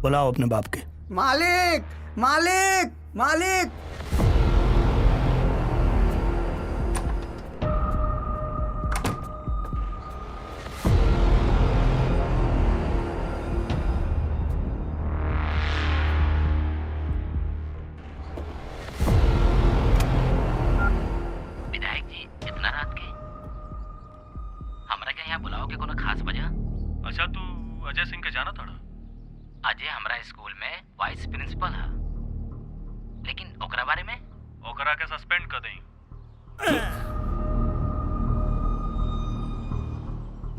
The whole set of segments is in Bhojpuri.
बुलाओ अपने बाप के। मालिक मालिक मालिक। विधायक जी इतना रात के हमरा के यहाँ बुलाओ के कोनो खास वजह? अच्छा तू अजय सिंह के जाना था? अजय हमरा स्कूल में वाइस प्रिंसिपल है, लेकिन ओकरा बारे में ओकरा के सस्पेंड कर दें।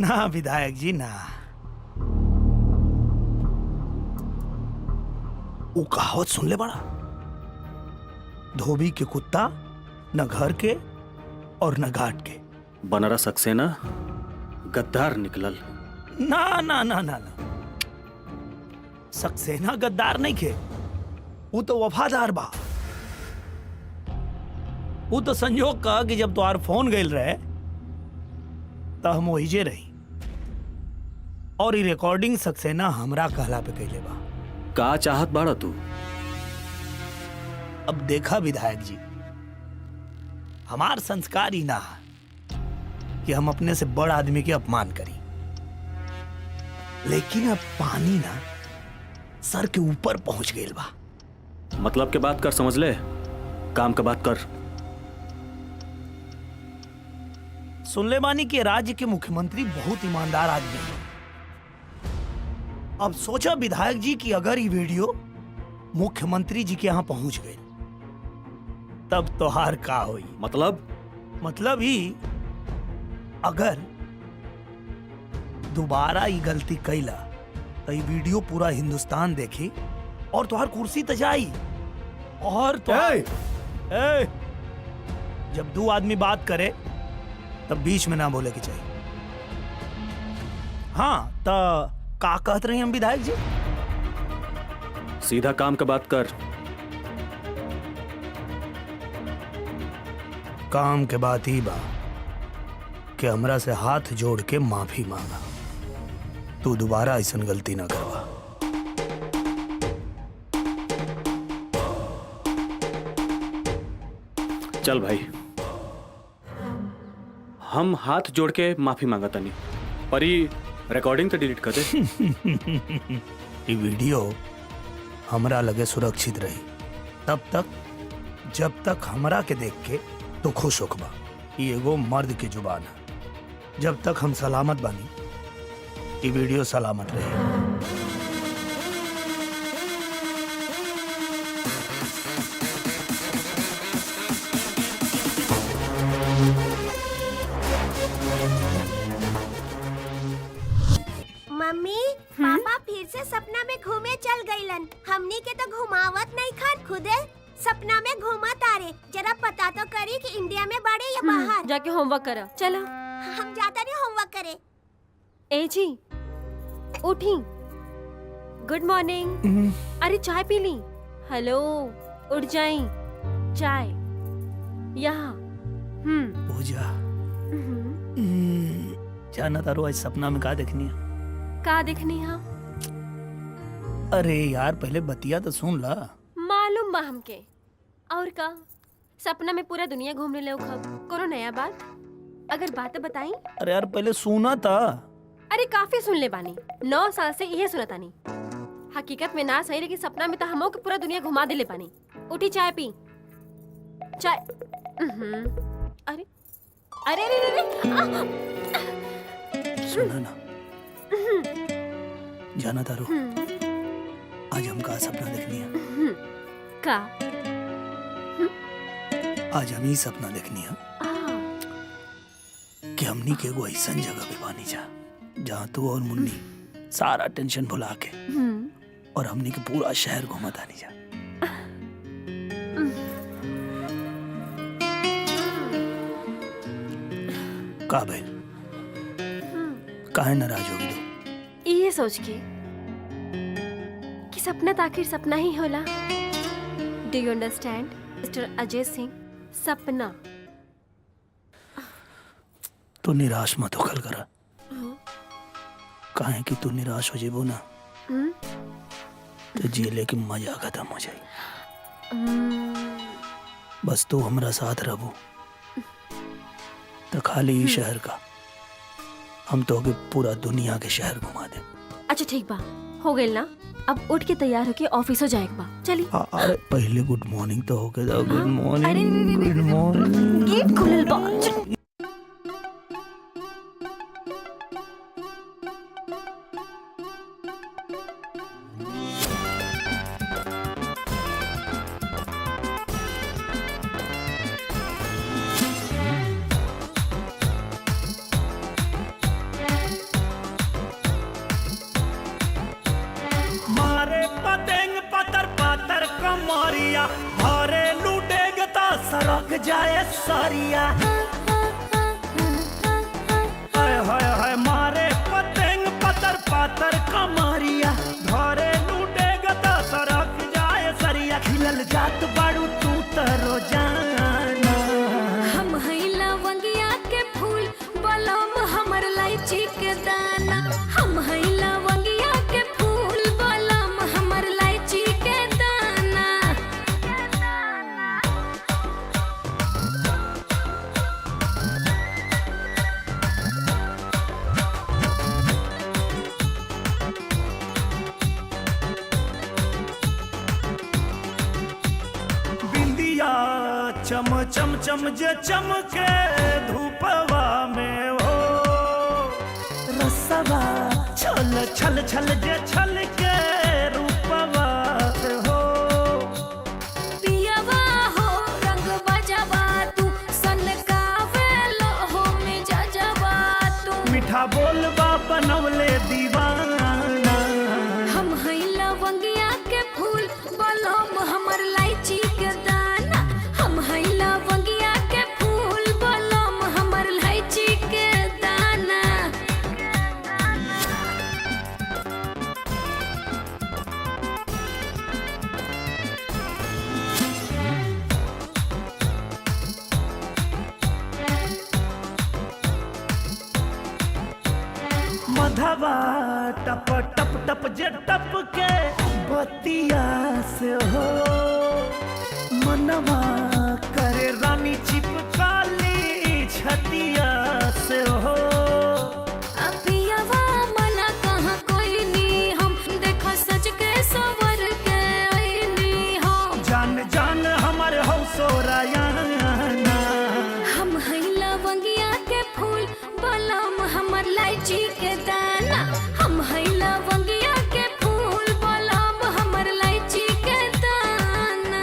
ना विधायक जी ना, वो कहावत सुन ले बड़ा, धोबी के कुत्ता न घर के और न घाट के। बनरा सक्सेना गद्दार निकलल। ना ना ना ना ना, सक्सेना गद्दार नहीं खे, वो तो वफादार बा। वो तो संजोग का कि जब तुम्हार फोन गईल रहे तो हम वहीजे रही, और ये रिकॉर्डिंग सक्सेना हमरा कहला पे कैले बा। का चाहत बाड़ा तू? अब देखा विधायक जी, हमार संस्कार ही ना है कि हम अपने से बड़ आदमी के अपमान करी, लेकिन अब पानी ना सर के ऊपर पहुंच गई बा। मतलब के बात कर, समझ ले, काम का बात कर। सुन ले बानी कि राज्य के मुख्यमंत्री बहुत ईमानदार आदमी हैं। अब सोचा विधायक जी कि अगर ये वीडियो मुख्यमंत्री जी के यहां पहुंच गई तब तोहार का होई? मतलब ही अगर दोबारा ये गलती कैला तो ये वीडियो पूरा हिंदुस्तान देखी और तुहार कुर्सी त जाई। और जब दो आदमी बात करे तब बीच में ना बोले के चाहिए। हाँ तो का कहत रही हम विधायक जी? सीधा काम का बात कर। काम के बात ही बा कि हमरा से हाथ जोड़ के माफी मांगा, तू दोबारा ऐसा गलती ना करवा। चल भाई, हम हाथ जोड़ के माफी मांगा तनी, पर ये रिकॉर्डिंग तो डिलीट कर दे। ये वीडियो हमरा लगे सुरक्षित रही तब तक जब तक हमरा के देख के तो खुश होखबा। ये एगो मर्द की जुबान है, जब तक हम सलामत बानी ये वीडियो सलामत रहे। मम्मी पापा फिर से सपना में घूमे चल गईलन। हमनी के तो घुमावत नहीं खान, खुदे सपना में घूमत आ रे। जरा पता तो करी कि इंडिया में बड़े या बाहर। जाके होमवर्क करो। चलो हम जाता नहीं होमवर्क करे। ए जी उठी। Good morning. अरे चाय पी ली? हेलो उठ जाई, चाय यहाँ। पूजा जाना तारो आज सपना में का देखनी है? का देखनी है? अरे यार पहले बतिया तो सुन ला। मालूम बा हमके। और का सपना में पूरा दुनिया घूमने ले खब? कोनो नया बात? अगर बात बताई। अरे यार पहले सुना था। अरे काफी सुन ले बानी, 9 साल से यही सुना तानी। हकीकत में ना सही, लेकिन सपना में तो हमो के पूरा दुनिया घुमा दे ले पानी। उठी चाय पी। चाय। अरे अरे अरे अरे सुना ना, जाना तारो आज हम का सपना देखनी है? का? आज हम ही सपना देखनी है कि हमनी के एगो ऐसा जगह पे बानी जा जहाँ तू और मुन्नी सारा टेंशन भुला के और हमनी के पूरा शहर घुमा तानी जा। का भइल? काहे नाराज होगी तू? ये सोच के कि सपना तो आखिर सपना ही होला। Do you understand mister Ajay Singh? सपना। तू निराश मत होखल करा, काहे कि तू निराश हो जेबो ना तो जिले की मजा खत्म हो जाए। बस तू हमरा साथ रहबू तो खाली ही शहर का हम तो के पूरा दुनिया के शहर घुमा दे। अच्छा ठीक बा, हो गइल ना। अब उठ के तैयार होके ऑफिस हो जाएगा बा। चली। अरे पहले गुड मॉर्निंग तो हो गया। गुड अरे, मॉर्निंग, गुड मॉर्निंग। गेट खुलल बा। मारे पतंग पतर पतर कमरिया भरे लूटेगता सड़क जाए सरिया। हाय हाय हाय मारे पतंग पतर पतर कमरिया भरे लूटेगता सड़क जाए सरिया। खिलल जात बाड़ू तू तो रोजाना। हम हईला वंगिया के फूल बलम हमर लाइची के दाना। हम हईला वंगिया के फूल बलम हमर लाइची के दाना। बिंदिया चम चम चम जे चमके धूपवा में हो। रसवा छल छल छल जे छल के रूपवा में हो। पियवा हो रंग बजवा तू सनकावे लो हो मिजाजवा तू। मीठा बोलबा बनवले दीवाना। हम हईला वंगिया के फूल बलम हमर लाइची के दाना। हम हईला वंगिया के फूल बलम हमर लाइची के दाना। मधवा टप टप टप जे टप के बतिया से हो। मनवा करे रानी चिपकाली छतिया से हो। पियवा मना कहाँ कोई नी हम देखो सच के सवर के आईनी हम। जान जान हमर हौसो रायाना। हम हईला वंगिया के फूल बलम हमर लाइची के दाना। हम हईला वंगिया के फूल बलम हमर लाइची के दाना।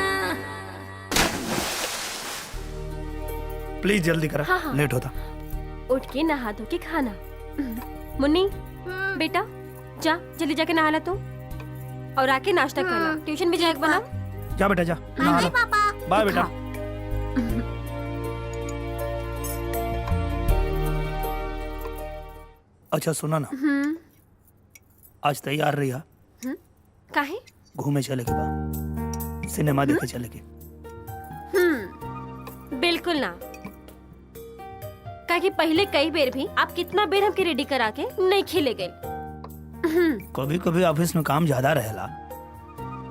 प्लीज जल्दी करा। हाँ, हाँ। लेट होता। उठ के नहा धो के खाना। मुन्नी बेटा जा जल्दी जाके नहा ला तू और आके नाश्ता कर ला। ट्यूशन भी जाएगा बना। जा बेटा जा नहा हाँ लो। जी पापा। बाय बेटा। अच्छा सुना ना, आज तैयार रही है। काहे? घूमे चले के बा, सिनेमा देखे चले के। बिल्कुल ना। काहे कि पहले कई बेर भी आप कितना बेर हमके रेडी करा के नहीं खेले गए। कभी कभी ऑफिस में काम ज्यादा रहेला,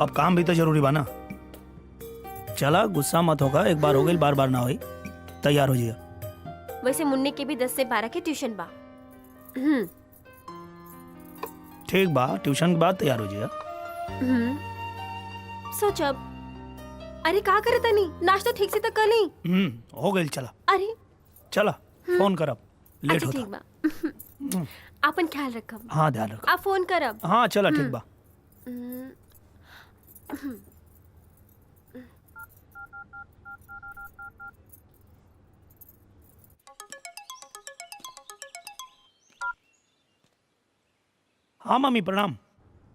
अब काम भी तो जरूरी बा ना। चला गुस्सा मत होगा, एक बार हो गई बार बार ना होई। तैयार हो जाइए। वैसे मुन्ने के भी 10 से 12 की ट्यूशन बा। ठीक बा, ट्यूशन के बाद तैयार हो जाइए। सोच अब। अरे का करे तनी नाश्ता ठीक से तो कर ली। हो गई। चला अरे चला फोन करब, लेट अच्छा ठीक होता। बा। अपन ख्याल रखब। हाँ ध्यान रख। आप फोन करब। हाँ चला ठीक बा। हाँ मम्मी प्रणाम।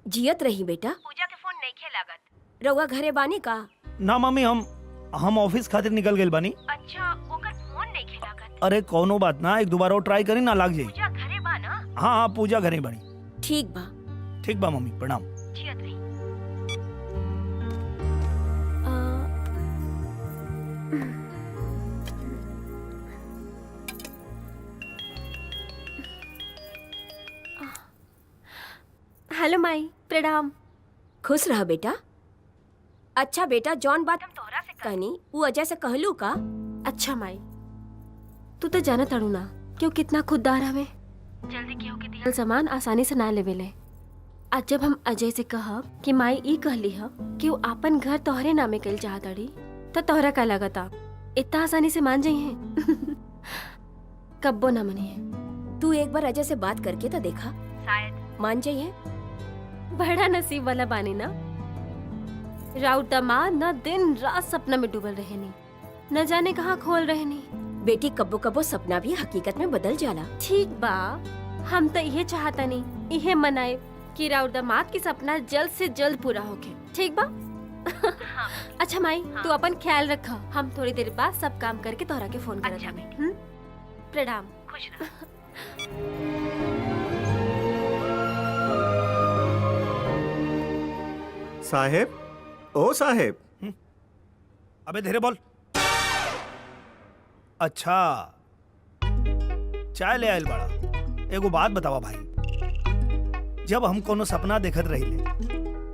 जियत रही बेटा। पूजा के फोन नहीं खेलागत। रउआ घरे बानी का? ना मम्मी हम ऑफिस खातिर निकल गए बानी। अच्छा ओकर फोन नहीं खेलागत। अरे कोनो बात ना, एक दोबारा ट्राई करी ना, लाग जाई। पूजा घरे बा ना? हाँ हाँ पूजा घरे बनी। ठीक बा। ठीक बा मम्मी प्रणाम। जियत रही। हेलो माई प्रणाम। खुश रह बेटा। अच्छा बेटा, जॉन बात हम तोहरा से कहनी वो अजय से कहलू का? अच्छा माई, तू तो जाना ताड़ू ना कि वो कितना खुददार हवे। जल्दी केहू के दियल सामान आसानी से ना लेवेले। आज जब हम अजय से कहब कि माई ई कहली ह कि वो आपन घर तोहरे नामे कइल चाहताड़ी, तो तोहरा का लगता इतना आसानी से मान जाइए? कब्बो ना मनिए। तू एक बार अजय से बात करके तो देखा, शायद मान जाइए। बड़ा नसीब वाला बानी ना। राउत दामाद न दिन रात सपना में डूबल रहेनी, न जाने कहाँ खोल रहेनी। बेटी, कब्बो कब्बो सपना भी हकीकत में बदल जाला। ठीक बा, हम तो ये चाहता नहीं, इहे मनाए कि राउत दामाद की सपना जल्द से जल्द पूरा होके। ठीक बा? अच्छा माई, तू अपन ख्याल रख। हम थोड़ी देर बाद सब काम करके तोहरा के फोन करत हमें। प्रणाम। खुश रह। साहेब, ओ साहेब। अबे धीरे बोल। अच्छा, चाय ले आयल बड़ा। एगो बात बतावा भाई, जब हम कोनो सपना देखत रहिले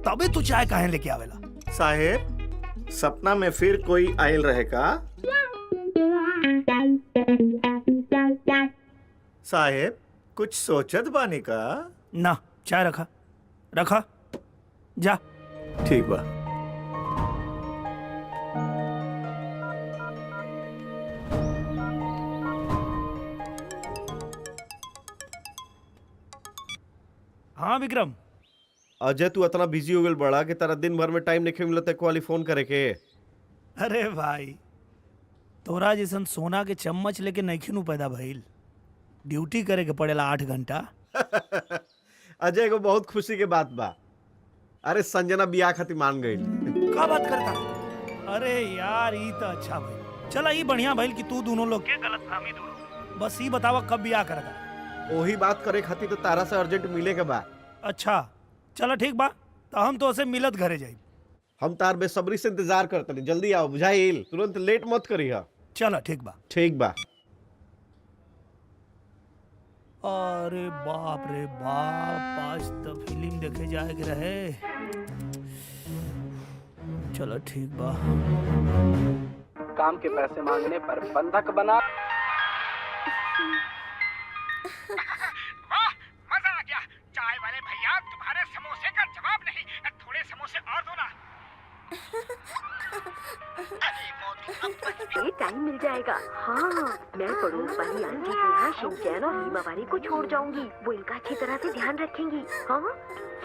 तबे तू चाय काहे लेके आवेला? साहेब, सपना में फिर कोई आयल रहे का? साहेब, कुछ सोचत बानी का? ना, चाय रखा रखा, जा। ठीक बा। हाँ विक्रम। अजय, तू इतना बिजी हो गल बड़ा कि तारा दिन भर में टाइम नहीं मिलता को वाली फोन करे के। अरे भाई, तोरा जैसन सोना के चम्मच लेके नइखिनु पैदा भइल। ड्यूटी करे के पड़ेला 8 घंटा। अजय को बहुत खुशी के बात बा। अरे संजना बियाह खातिर मान गई। का बात करता? अरे यार, ई तो अच्छा भाई। चला, ई बढ़िया भइल कि तू दोनों लोग के गलतफहमी दूर हो। बस ई बतावा कब बियाह करता? वही बात करे खातिर तो तारा से अर्जेंट मिले के बा। अच्छा, चलो ठीक बा, तो हम तो उसे मिलत घरे जाई। हम तार बेसब्री से इंतजार करते, जल्दी आओ, बुझाइल। तुरंत लेट मत करिहा। चलो ठीक बा। ठीक बा। अरे बाप रे बाप, आज तो फिल्म देखे जाए के रहे। चलो ठीक बा। काम के पैसे मांगने पर बंधक बना। वाह, मजा आ गया। चाय वाले भैया, तुम्हारे समोसे का जवाब नहीं। थोड़े समोसे और दो ना। टाइम मिल जाएगा। हाँ, मैं पड़ोस वाली आंटी के यहाँ शिनचैन और हीमावारी को छोड़ जाऊंगी। वो इनका अच्छी तरह से ध्यान रखेंगी। हाँ,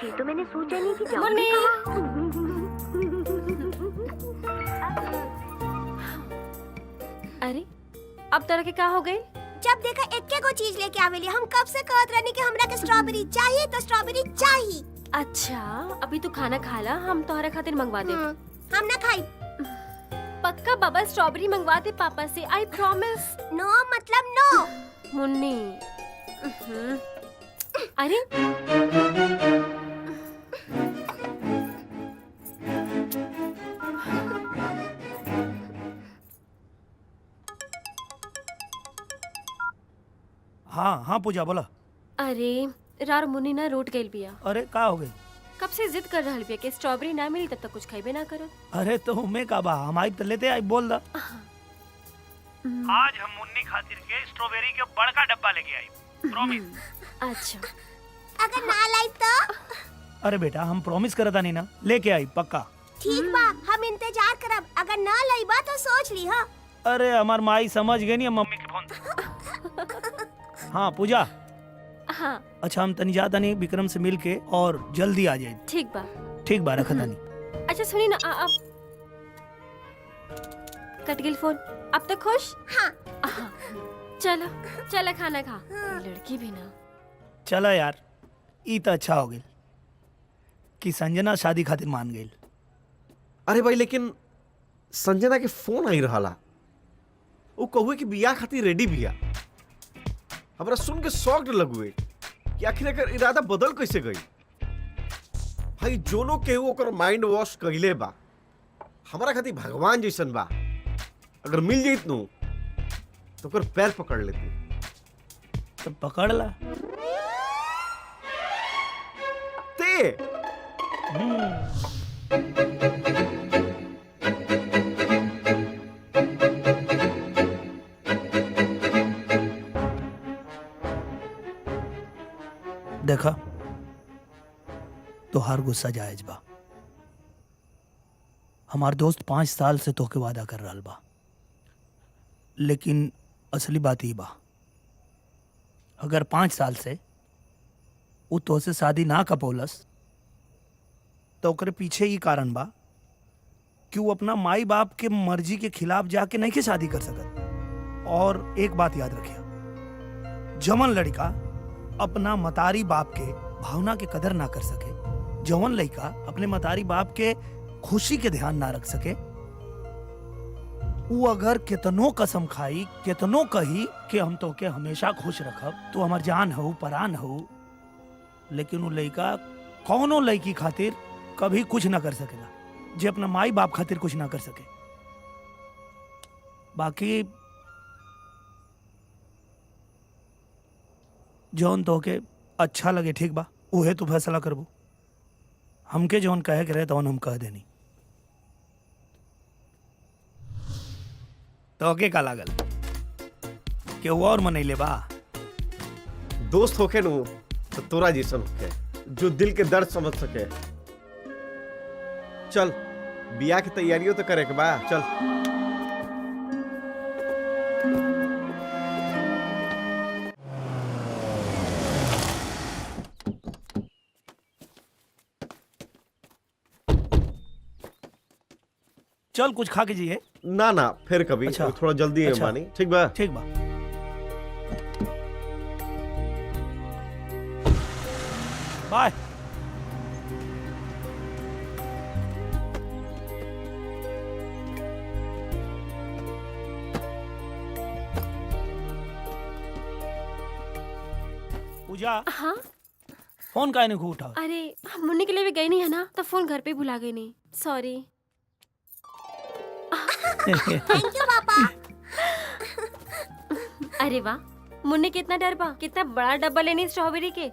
ये तो मैंने सोचा नहीं कि जाऊंगी कहाँ। अरे, अब तरह के का हो गई? जब देखा एक को चीज लेके आवेली। हम कब से कहत रहनी कि हमरा के स्ट्रॉबेरी चाहिए तो स्ट्रॉबेरी चाहिए। अच्छा, अभी तू खाना खा ला, हम तोहरा खातिर मंगवा दे। हम ना खाई। पक्का बाबा, स्ट्रॉबेरी मंगवा दे पापा से, आई प्रॉमिस। नो मतलब नो। मुन्नी। अरे हाँ हाँ पूजा, बोला। अरे रार मुन्नी ना रोट गइल बिया। अरे का हो गई? कब से जिद कर रहल बिया कि स्ट्रॉबेरी ना मिली तब तक कुछ खाइबे ना करत। अरे तो हमें का बा, हम आई तो लेते आई, बोल दा। आज हम मुन्नी खातिर के स्ट्रॉबेरी के बड़का डब्बा लेके आई, प्रॉमिस। अच्छा, अगर ना लाई तो? अरे बेटा, हम प्रॉमिस करता नहीं ना, लेके आई पक्का। ठीक बा, हम इंतजार करब। अगर ना लाई बा तो सोच ली। हाँ, अरे हमार माई समझ गई नहीं, मम्मी के फोन। हाँ पूजा। हाँ अच्छा, हम तनी जाता नहीं, विक्रम से मिल के और जल्दी आ जाए। ठीक बा। ठीक बा, रखा नहीं। अच्छा सुनी ना, अब कट गिल फोन। अब तक खुश? हाँ। चलो चलो खाना खा। लड़की भी ना। चला यार, ई तो अच्छा हो गई कि संजना शादी खातिर मान गई। अरे भाई, लेकिन संजना के फोन आई रहा। वो कहुए कि बियाह खातिर रेडी बिया। हमरा सुन के शॉक्ड लगुए कि आखिर एकर इरादा बदल कैसे गई। भाई जोनो केहू ओकर माइंड वॉश कइले बा। हमरा खातिर भगवान जैसन बा। अगर मिल जाइत नु तो ओकर पैर पकड़ लेती। तो पकड़ ला। ते देखा तो हर गुस्सा जायज बा। हमार दोस्त 5 साल से तोके वादा कर रहा बा, लेकिन असली बात ही बा, अगर 5 साल से वो तोसे शादी ना कपोलस तो ओकरे पीछे ही कारण बा कि वो अपना माई बाप के मर्जी के खिलाफ जाके नहीं के शादी कर सकत। और एक बात याद रखिया, जवन लड़का अपना मतारी बाप के भावना के कदर ना कर सके, जवन लड़का अपने मतारी बाप के खुशी के ध्यान ना रख सके, वो अगर कितनो कसम खाई, कितनो कही कि हम तो के हमेशा खुश रखब, तो हमार जान हो परान हो, लेकिन वो लड़का कौनो लड़की खातिर कभी कुछ ना कर सकेला जे अपना माई बाप खातिर कुछ ना कर सके। बाकी जौन तो के अच्छा लगे ठीक बा, उहे तू फैसला करबो। हमके जौन कहे के रहे तौन हम कह देनी। तो के का लागल कि वो और मनैले बा? दोस्त होके नु तो तोरा जैसन होके जो दिल के दर्द समझ सके। चल बिया की तैयारियों तो करे के बा, चल। चल कुछ खा के जाइए। ना ना फिर कभी। अच्छा। थोड़ा जल्दी है अच्छा। मानी, ठीक बा? ठीक बा। बाय। पूजा, हाँ फोन काहे नहीं उठा? अरे हम मुन्नी के लिए भी गई नहीं है ना, तो फोन घर पे भुला गई नहीं, सॉरी। थैंक यू पापा। अरे वाह, मुन्नी कितना डर बा, कितना बड़ा डब्बा लेनी स्ट्रॉबेरी के।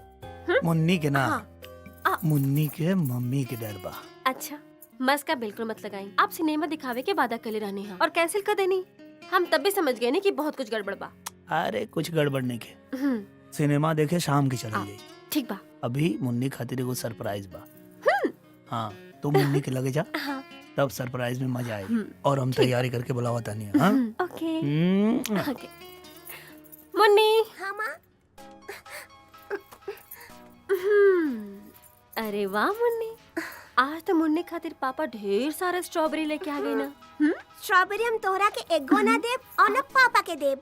मुन्नी के ना, हाँ। मुन्नी के मम्मी के डर बा। अच्छा, मस्क का बिल्कुल मत लगाई। आप सिनेमा दिखावे के वादा कर ले रहने हैं और कैंसिल कर देनी। हम तब भी समझ गए नहीं कि बहुत कुछ गड़बड़ बा। अरे कुछ गड़बड़ नहीं के, सिनेमा देखे शाम की चल जाई। ठीक बा। अभी मुन्नी खातिर एगो सरप्राइज बा। हाँ, तो मुन्नी के लगे जा, हाँ। तब सरप्राइज में मजा आएगी। और हम तैयारी करके बुलावा तानी। हाँ? ओके। ओके। मुन्नी। हाँ माँ। अरे वाह मुन्नी, आज तो मुन्नी खातिर पापा ढेर सारा स्ट्रॉबेरी लेके आ गई ना। स्ट्रॉबेरी हम तोहरा के एगो ना देब और ना पापा के देब।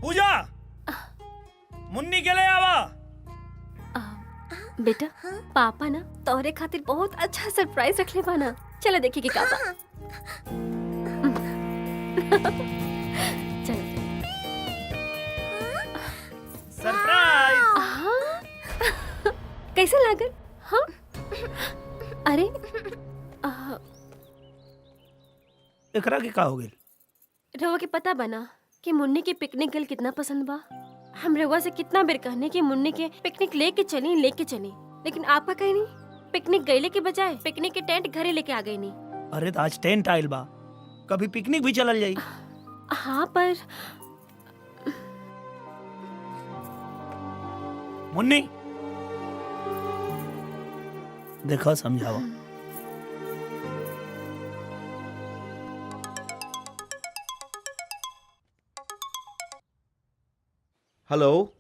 पूजा, मुन्नी के ले आवा। बेटा, पापा ना तोहरे खातिर बहुत अच्छा सरप्राइज रखले बा ना। चलो देखिए कि का बा। चलो सरप्राइज। कैसे लागल? हाँ? अरे एकरा के का हो गेल? रवा के पता बना कि मुन्नी की पिकनिक गल कितना पसंद बा। हम रवा से कितना बेर कहने कि मुन्नी के पिकनिक लेके चली, लेकिन आपका कहीं नहीं। पिकनिक गईले के बजाय पिकनिक के टेंट घरे लेके आ गई नहीं। अरे तो आज टेंट आइल बा, कभी पिकनिक भी चलल जाई। हाँ पर मुन्नी देखा, समझावा। हेलो,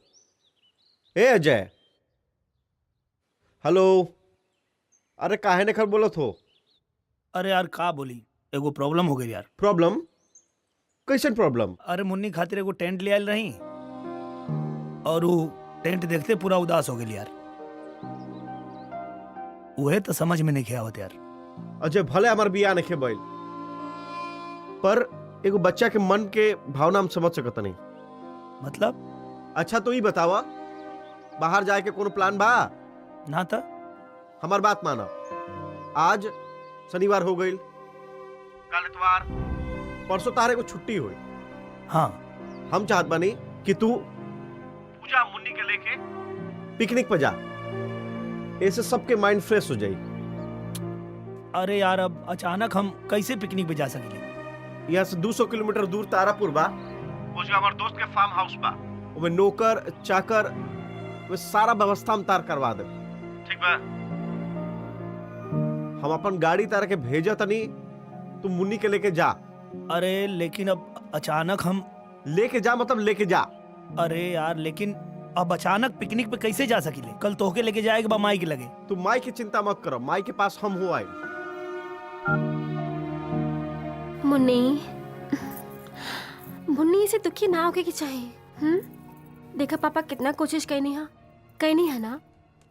ए अजय। हेलो, अरे काहे ने खर बोलत हो? अरे यार का बोली, एगो प्रॉब्लम हो गई यार। प्रॉब्लम? कैसन प्रॉब्लम? अरे मुन्नी खातिर एगो टेंट ले आयल रही और वो टेंट देखते पूरा उदास हो गई यार। वह तो समझ में नहीं आवत यार। अजय भले हमार बिया नहीं बैल, पर एगो बच्चा के मन के भावना हम समझ सकत नहीं। मतलब? अच्छा तो ही बतावा, बाहर जाए के कोनो प्लान बा? ना था। हमार बात माना, आज शनिवार हो गई, कल इतवार, परसों तारे को छुट्टी हुई। हाँ, हम चाहत बानी कि तू पूजा मुन्नी के लेके पिकनिक पे जा, ऐसे सबके माइंड फ्रेश हो जाई। अरे यार अब अचानक हम कैसे पिकनिक पे जा सकेंगे? यहाँ से 200 किलोमीटर दूर तारापुर बा, वो जो हमारे दोस्त के फार्म हाउस बा, वो नौकर चाकर वो सारा व्यवस्था हम तार करवा दे। ठीक बा? हम अपन गाड़ी तार के भेजा तनी, तू मुन्नी के लेके जा। अरे लेकिन अब अचानक हम लेके जा मतलब लेके जा। अरे यार लेकिन अब अचानक पिकनिक पे कैसे जा सकीले? कल तोहके लेके जाएगा बा माई के लगे। तू माई की चिंता मत करो, माई के पास हम हो आए। मुन्नी, मुन्नी से दुखी ना होके की चाहिए। देखा पापा कितना कोशिश कहनी है ना,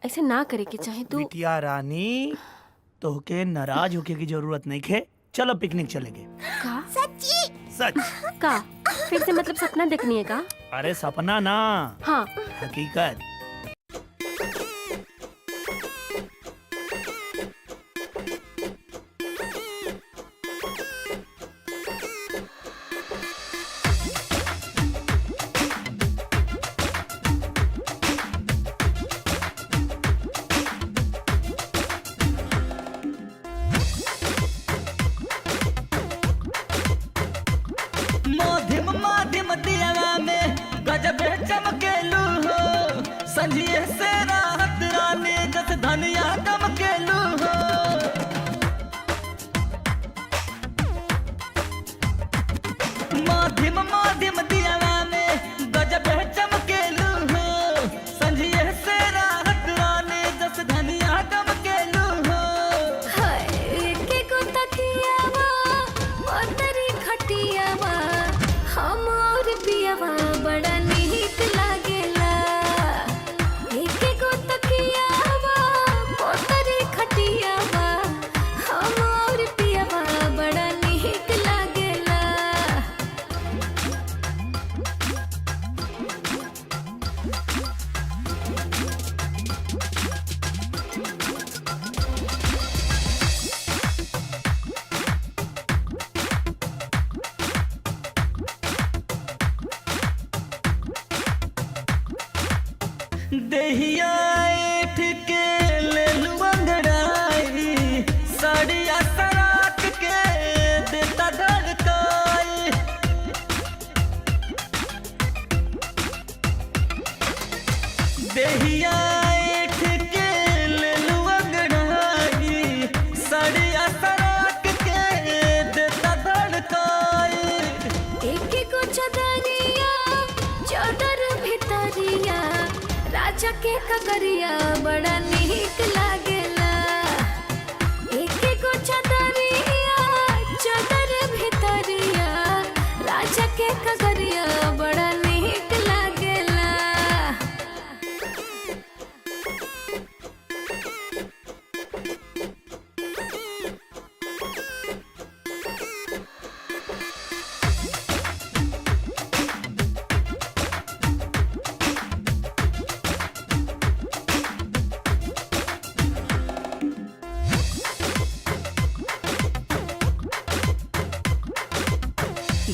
ऐसे ना करे के चाहे। तू बिटिया रानी, तोहके नाराज होके की जरूरत नहीं है। चलो पिकनिक चलेंगे। का सच्ची? सच का फिर से मतलब सपना देखनी है का? अरे सपना ना, हाँ हकीकत। माध्यम माध्यम दिया में गजब चमकेलू हो, संजिए से राहत रानी जस धनिया दमकेलू हो। माध्यम माध्यम दिया में गजब चमकेलू हो, संजिए से राहत रानी जस धनिया दमकेलू हो। बड़ा नीक लागेला, एके गो तकियावा पोतरी खटियावा, हम और पियावा बड़ा नीक लागेला। देहिया ऐठ के ले लू अंगड़ाई, साड़िया सराक के देता धड़काई। देहिया ऐठ के ले लू अंगड़ाई, साड़िया सराक के देता धड़काई। एके गो चदरिया चदर भितरिया, राजा के ककरिया बड़ा नीक लागेला। एके गो चदरिया चदर भितरिया, राजा के ककरिया बड़ा नीक लागेला।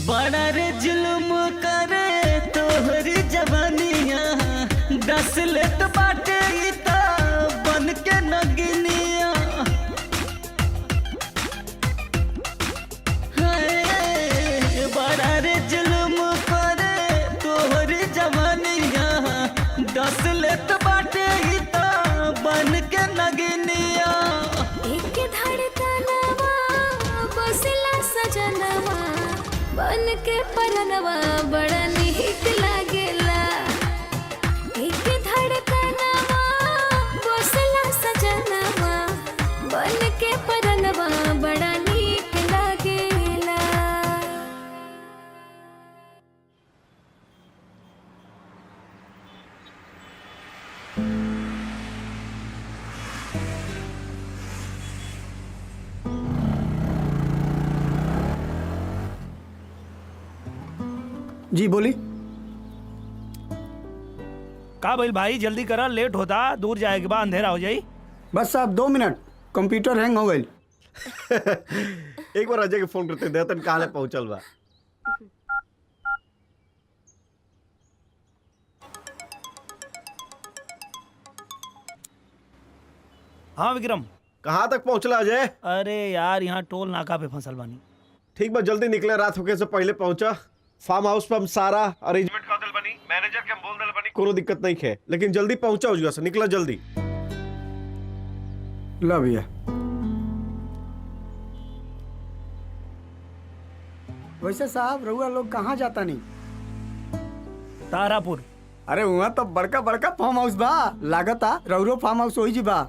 बड़ा रे जुल्म करे तोहरी जवानिया, दस लेत बाटे ई त बन के नगिनिया। हाय, बड़ा रे जुल्म करे तोहरी जवानिया, दस लेत बाटे ई त बन के नगिनिया। एक धड़कनवा बसला सजनवा, बन के परनवा बड़ा नीक लागेला। एक धड़कनवा बसला सजनवा, बन के परनवा बड़ा नीक लागेला। जी बोली। का भाई भाई जल्दी करा, लेट होता, दूर जाए के बाद अंधेरा हो जाई। बस साहब 2 मिनट, कंप्यूटर हैंग हो गई। एक बार अजय के फोन करते दे तन कहां ले पहुंचल बा। हाँ विक्रम। कहाँ तक पहुंचला अजय? अरे यार यहाँ टोल नाका पे फंसल बानी। ठीक बा, जल्दी निकले, रात होके से पहले पहुंचा। फार्म हाउस पे हम सारा अरेंजमेंट कर दिल बनी, मैनेजर के हम बोल दिल बनी, कोनो दिक्कत नहीं है, लेकिन जल्दी पहुंचा उजगा से, निकला जल्दी। ला भैया। वैसे साहब रउआ लोग कहाँ जाता नहीं? तारापुर। अरे वहाँ तो बड़का बड़का फार्म हाउस बा, लागता रउरो फार्म हाउस वही जी बा।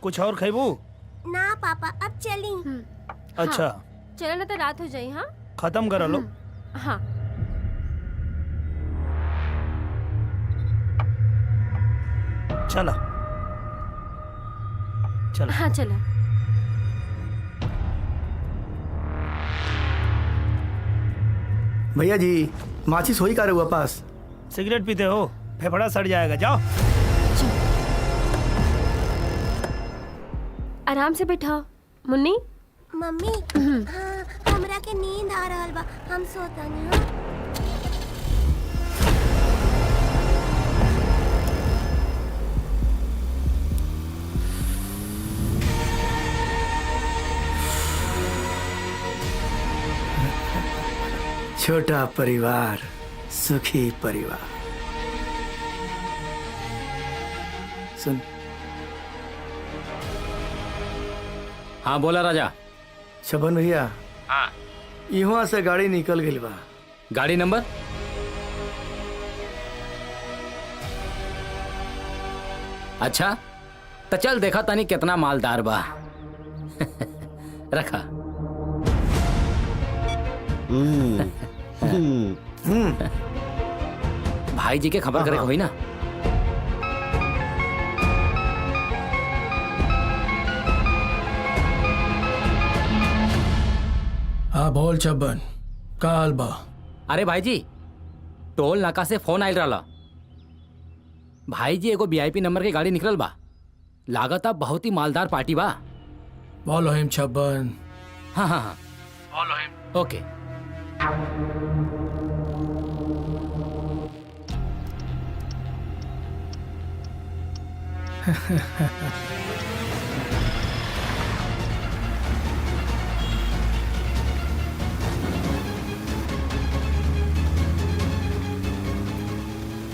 कुछ और खेबू? ना पापा अब चली। अच्छा चलो ना तो रात हो जाए। हाँ खत्म करो लो। हाँ चला चला। हाँ चलो। भैया जी माचिस होई का रउआ पास? सिगरेट पीते हो? फेफड़ा सड़ जाएगा, जाओ। आराम से बैठा मुन्नी। मम्मी हाँ हमरा के नींद आ रहल बा, हम सोता नहीं। हाँ? छोटा परिवार सुखी परिवार। सुन। हाँ बोला राजा। शबन भैया। हाँ यहाँ से गाड़ी निकल गई बा। गाड़ी नंबर? अच्छा तो चल देखा तानी कितना मालदार बा। रखा। भाई जी के खबर करे हुई ना। हाँ बोल चब्बन, का हाल बा? अरे भाई जी टोल नाका से फोन आयल रहा। भाई जी एगो वीआईपी नंबर के गाड़ी निकलल बा, लागत बहुत ही मालदार पार्टी बा। बोलो हिम छब्बन। हाँ हाँ हाँ बोलो हिम। ओके।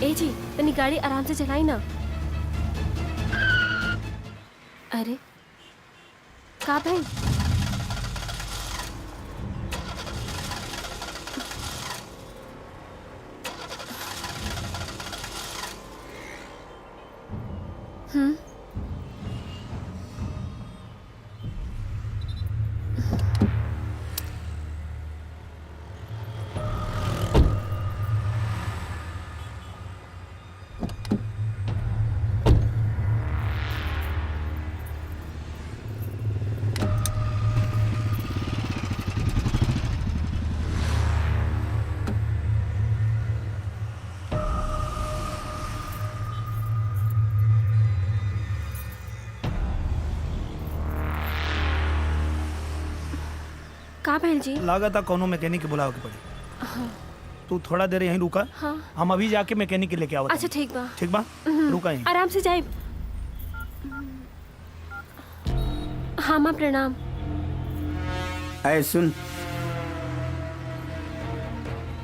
ए जी तनी गाड़ी आराम से चलाई ना। अरे का भाई? का भैल जी? लागत कोनो मैकेनिक के बुलावे के पड़ी। हाँ। तू थोड़ा देर यहीं रुका। हाँ। हम अभी जाके मैकेनिक के लेके आवत। अच्छा ठीक बा। ठीक बा, रुका यहीं। आराम से जाए। हाँ माँ प्रणाम। ऐ सुन,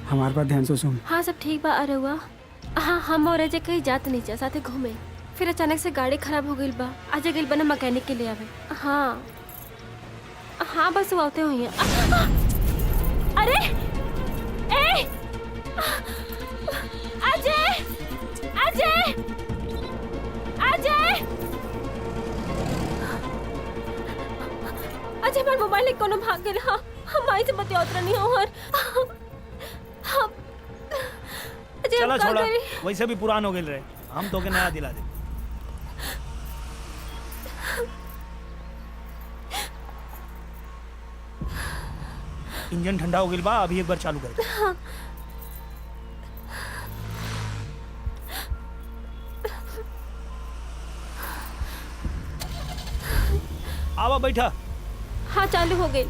हमारे बात ध्यान से सुन। हाँ सब ठीक बा। अरे हुआ हाँ, हम और अजय कहीं जात नहीं जा साथे घूमे, फिर अचानक से गाड़ी खराब हो गई बा। अजय गई बना मैकेनिक के लिए आवे। हाँ हाँ बस वो आते हुई हैं। अरे ए अजय अजय अजय अजय हमारे मोबाइल कोनो भाग गए। हाँ हम आई से बतियात नहीं हो और चला छोड़ा, वैसे भी पुरान हो गए रहे, हम तो के नया दिला दे। इंजन ठंडा हो गई बा, अभी एक बार चालू कर। हाँ। आवा बैठा। हाँ चालू हो गई।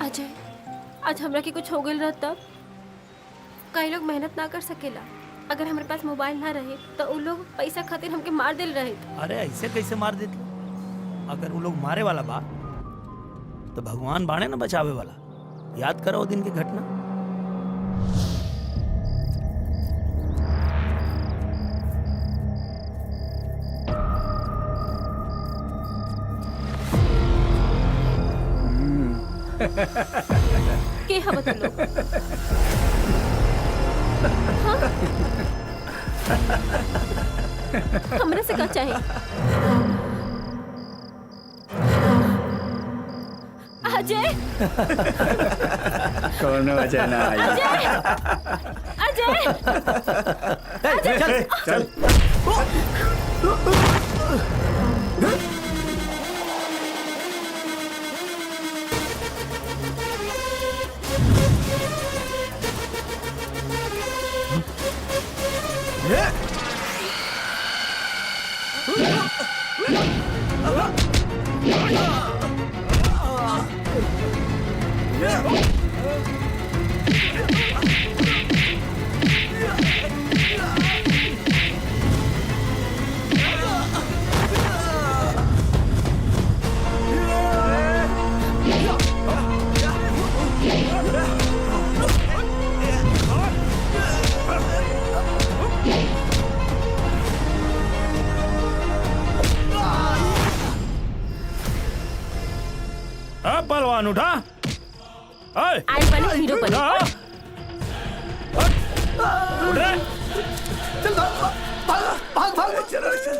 अजय आज हमरा के कुछ हो गई रहा तब कई लोग मेहनत ना कर सकेला। अगर हमारे पास मोबाइल ना रहे तो उन लोग पैसा खातिर हमके मार दिल रहे। अरे ऐसे कैसे मार देते? अगर वो लोग मारे वाला बा तो भगवान बाणे ना बचावे वाला। याद करो वो दिन की घटना। के हवा तुम लोग? हाँ? हमरे से क्या चाहे? अजय कौन वजह ना आई? अजय अजय चल चल पहलवान उठा। आज बने हीरो बने। उठ रे। चल भाग भाग चल चल।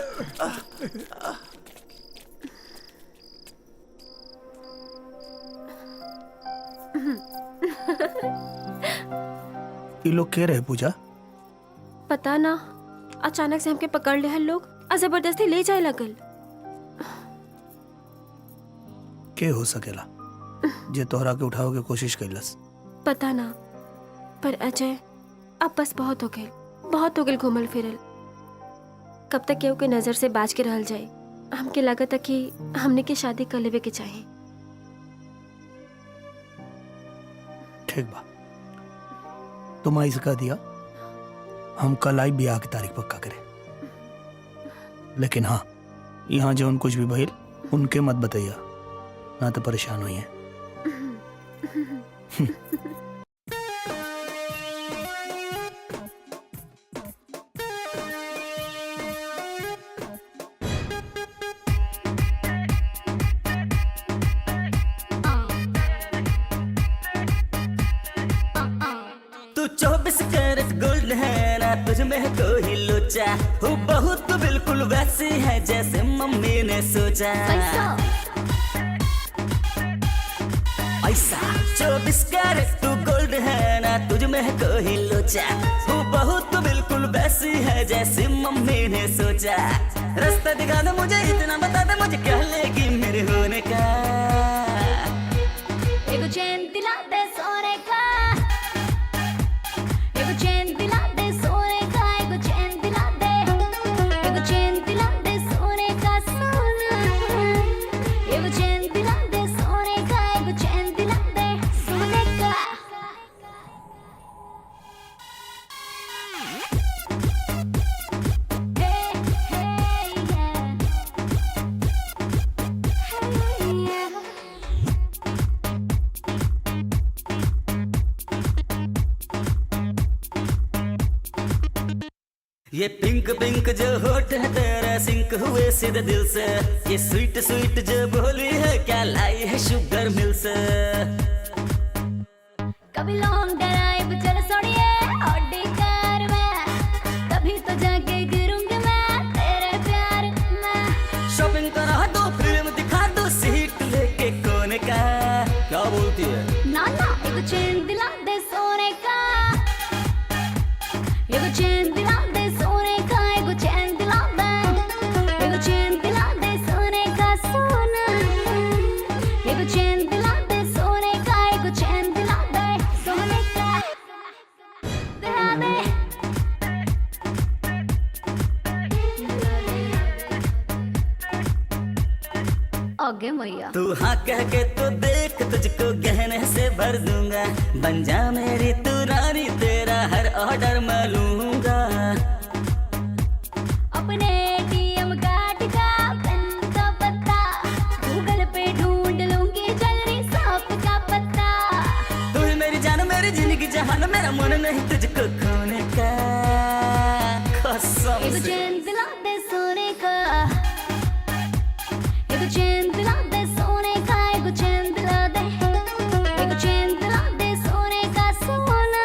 ये लोग कह रहे पूजा? पता ना, अचानक से हमके पकड़ ले हल लोग और जबरदस्ती ले जाए लगल। के हो सकेला जे तोहरा के उठाओ के कोशिश कैलस? पता ना, पर अजय अब बस बहुत हो गए घूमल फिरल। कब तक केहू के नजर से बाज के रहल जाए। हमके लागत है कि हमने के शादी कर लेवे के चाहिए। ठीक बा, तुम ऐसा कह दिया, हम कल आई ब्याह की तारीख पक्का करें। लेकिन हाँ, यहाँ जो कुछ भी भइल उनके मत बताइए, ना तो परेशान हुई है। तू 24 कैरेट गोल्ड है ना, तुझ में है कोई लोचा। हो बहुत बिल्कुल वैसी है जैसे मम्मी ने सोचा। ऐसा 24 कैरेट तू गोल्ड है ना, तुझ में है कोई लोचा। हो बहुत बिल्कुल वैसी है जैसे मम्मी ने सोचा। रास्ता दिखा दे मुझे, इतना बता दे मुझे, क्या लेगी मेरे होने का। एगो चैन दिला दे सोने का, एगो चैन दिला दे सोने का, एगो चैन दिला दे, एगो चैन दिला ये पिंक पिंक जो होठ है तेरा सिंक हुए सीधे दिल से, ये स्वीट स्वीट जो बोली है क्या लाई है शुगर मिल से। कभी लॉन्ग ड्राइव चल सोड़िए ऑडी कार में, तभी तो जाके गिरूंगी मैं तेरे प्यार में। शॉपिंग करा दो फिल्म दिखा दो सीट लेके कोने का। क्या बोलती है? नाना एक चैन दिला दे सोने का, एक चैन दिला दे सोने का, एक चैन दिला दे, एक चैन दिला दे सोने का सोना, एक चैन दिला दे सोने का, एक चैन दिला दे सोने का, दिला दे। आगे मैया तू हाँ कह के तो देख तुझको गहने से भर दूंगा, बन जा मेरी तू रानी तेरा हर ऑर्डर मैं लूंगा। अपने ATM कार्ड का पिन का पता गूगल पे ढूंढ लूंगी जल्दी सांप का पता। तू ही मेरी जान मेरी जिंदगी जहान, मेरा मन नहीं तुझको खोने का कसम एक से। चैन दिला दे सोने का, एक चैन दिला दे सोने का, एक चैन दिला दे, एक चैन दिला दे सोने का सोना,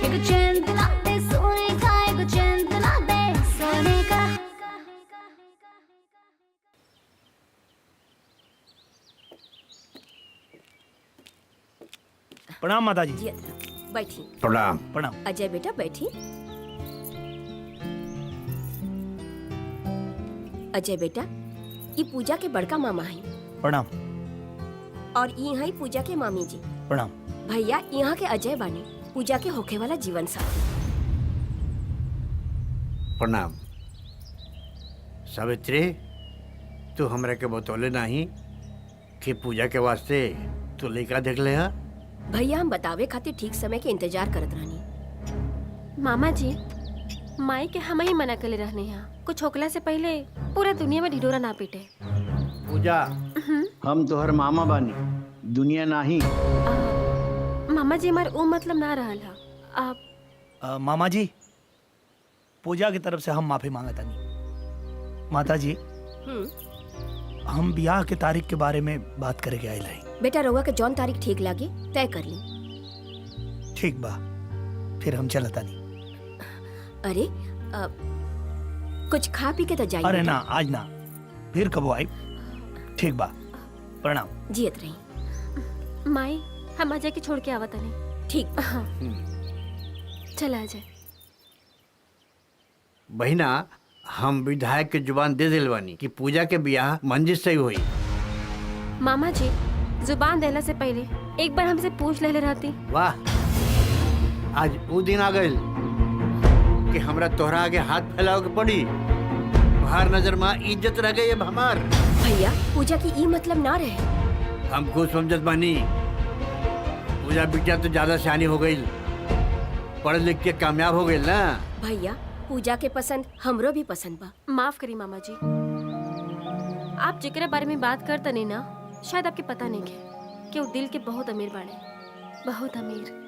एक चैन दिला दे सोने का, एक चैन दिला दे सोने का। प्रणाम माता जी। जी बैठी। प्रणाम। प्रणाम। अजय बेटा बैठी। अजय बेटा ये पूजा के बड़का मामा है प्रणाम। और ये है पूजा के मामी जी। प्रणाम। भैया यहाँ के अजय बानी, पूजा के होखे वाला जीवन साथी। प्रणाम। सावित्री, तू हमरा के बतौले नहीं कि पूजा के वास्ते तू लड़का देख ले हा? भैया हम बतावे खातिर ठीक समय के इंतजार करत रहनी। मामा जी माई के हम ही मना कर रहने यहाँ, कुछ होकला से पहले पूरा दुनिया में ढिढोरा ना पीटे। पूजा, हम तोहर मामा बानी, दुनिया नहीं। मामा जी हमार वो मतलब ना रहल हा। आप मामा जी पूजा की तरफ से हम माफी मांगता नहीं। माता जी हम ब्याह के तारीख के बारे में बात करे के आए रही। बेटा रउआ के जौन तारीख ठीक लागे तय कर ली। ठीक बा, फिर हम चलता नहीं। अरे कुछ खा पी के तो जाइए। अरे ना आज ना, फिर कबो आई। ठीक बा, प्रणाम। जियत रही। माई हम अजय के छोड़ के आवत नहीं। ठीक। हाँ चला अजय। बहिना, हम विधायक के जुबान दे दिल बानी कि पूजा के ब्याह मंजिल से ही हुई। मामा जी जुबान देला से पहले एक बार हमसे पूछ ले रहती। वाह, आज वो दिन आ गए कि हमरा तोहरा आगे हाथ फैलाओ के पड़ी। बाहर नजर में इज्जत रह गई अब हमार। भैया पूजा की ई मतलब ना रहे। हम खुद समझत बानी, पूजा बिटिया तो ज्यादा सियानी हो गई, पढ़ लिख के कामयाब हो गई ना। भैया पूजा के पसंद हमरो भी पसंद बा। माफ करी मामा जी, आप जिक्र बारे में बात करता नहीं ना, शायद आपके पता नहीं है कि वो दिल के बहुत अमीर बाड़े, बहुत अमीर।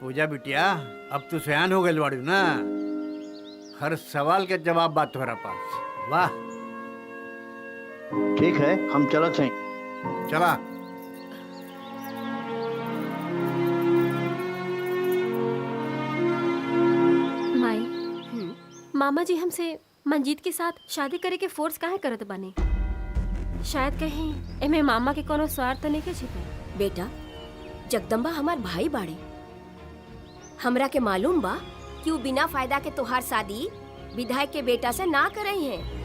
पूजा बिटिया, अब तू सयान हो गई बाड़ू ना, हर सवाल के जवाब बात तुम्हारा पास। वाह, ठीक है, हम चलत हैं। चला। माई मामा जी हमसे मंजीत के साथ शादी करे के फोर्स काहे करत बानी? शायद कहीं एमे मामा के कोनो स्वार्थ नहीं के छिपे। बेटा जगदम्बा हमार भाई बाड़े, हमरा के मालूम बा कि वो बिना फायदा के तोहार शादी विधायक के बेटा से ना करई है।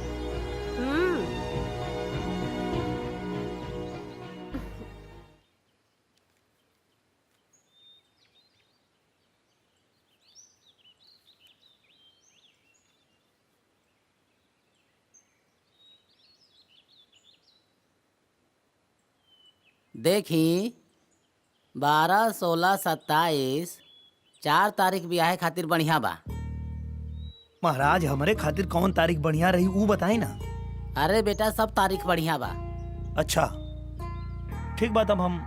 देखी 12, 16, 27 4 तारीख ब्याह खातिर बढ़िया बा। महाराज हमरे खातिर कौन तारीख बढ़िया रही वो बताई ना। अरे बेटा सब तारीख बढ़िया बा। अच्छा ठीक बात, अब हम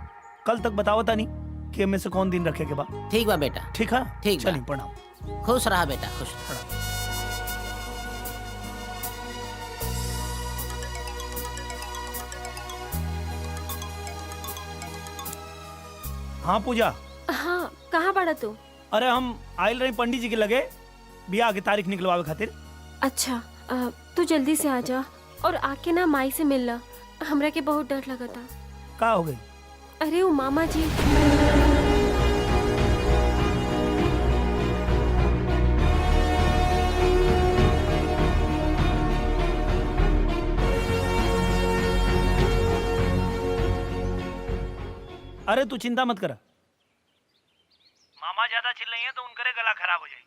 कल तक बताओ तानी कि में से कौन दिन रखे के बा। ठीक बा बेटा। ठीक है, ठीक बा। चलिए प्रणाम। खुश रहा बेटा, खुश रहा। हाँ पूजा, हाँ कहाँ पड़ा तू? अरे हम आयल रही पंडित जी के लगे बियाह की तारीख निकलवावे खातिर। अच्छा तू जल्दी से आ जा और आके ना माई से मिल ला, हमरा के बहुत डर लगा था। का हो गई? अरे वो मामा जी। अरे तू चिंता मत कर, मामा ज्यादा चिल्लाइए तो उनकरे गला खराब हो जाए।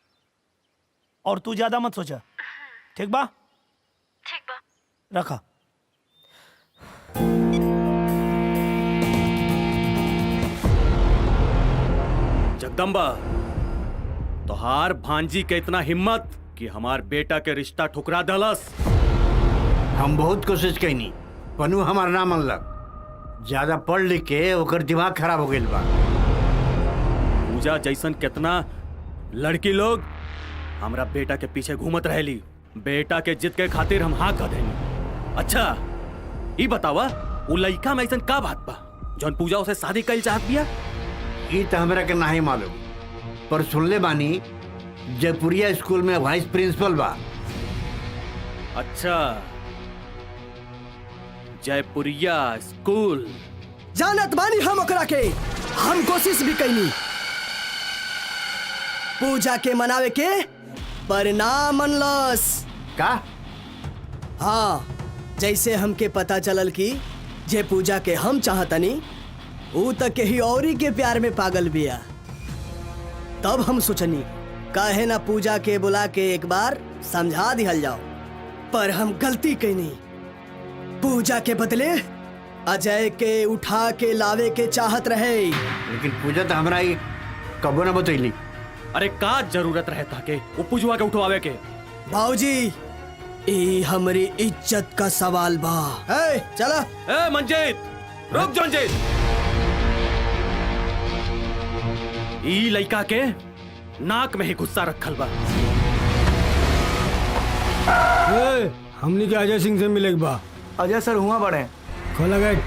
और तू ज्यादा मत सोचा, ठीक बा? ठीक बा। रखा। जगदम्बा, तोहार भांजी के इतना हिम्मत कि हमार बेटा के रिश्ता ठुकरा दलस। हम बहुत कोशिश कैनी, पनु हमार ना मनलक। ज्यादा पढ़ लिख के ओकर दिमाग खराब हो गइल बा। पूजा जैसन कितना लड़की लोग हमरा बेटा के पीछे घूमत रहेली। बेटा के जिद के खातिर हम हाँ कह देनी। अच्छा ई बतावा, वो लड़का में ऐसन का बात बा जौन पूजा उसे शादी कइल चाहत बिया? ई तो हमरा के नहीं मालूम, पर सुनले बानी जयपुरिया स्कूल में वाइस प्रिंसिपल बा। अच्छा, जयपुरिया स्कूल जानत बानी हम ओकरा के। हम कोशिश भी कैनी पूजा के मनावे के, पर ना मनलस। का? हाँ, जैसे हमके पता चलल कि जे पूजा के हम चाहतनी ऊ तक के ही औरी के प्यार में पागल बिया। तब हम सोचनी काहे ना पूजा के बुला के एक बार समझा दिहल जाओ, पर हम गलती कैनी। पूजा के बदले अजय के उठा के लावे के चाहत रहे। लेकिन पूजा तो हमरा ही कबो ना बतैली। अरे का जरूरत रहे था के वो पूजवा के उठवावे के? बाबूजी, ई हमारी इज्जत का सवाल बा। चला। मंजीत, रुक मंजीत। ई लड़का के नाक में ही गुस्सा रखल बा। हमनी के अजय सिंह से मिले बा। अजय सर हुआ बड़े। खोला गेट।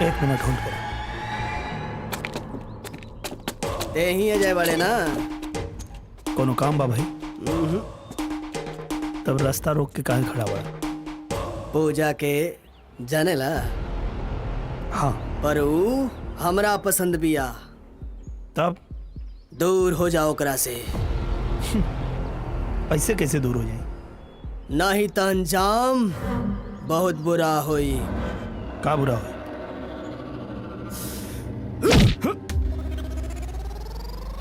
एक मिनट होल्ड करो। ते ही अजय बड़े ना? कोनो काम बा भाई? तब रास्ता रोक के काहे खड़ा हुआ? पूजा के जाने ला? हाँ। पर ऊ हमरा पसंद बिया। तब दूर हो जाओ ओकरा से। ऐसे कैसे दूर हो जाए? नहीं तो अंजाम बहुत बुरा होई। का बुरा हो?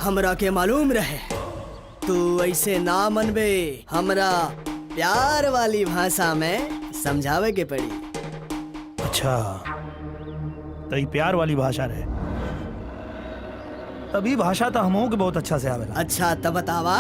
हमरा के मालूम रहे तू ऐसे ना मनबे। हमरा प्यार वाली भाषा में समझावे के पड़ी। अच्छा, तो ये प्यार वाली भाषा रहे। तभी भाषा तो हमों के बहुत अच्छा से आवेला। अच्छा तब बतावा।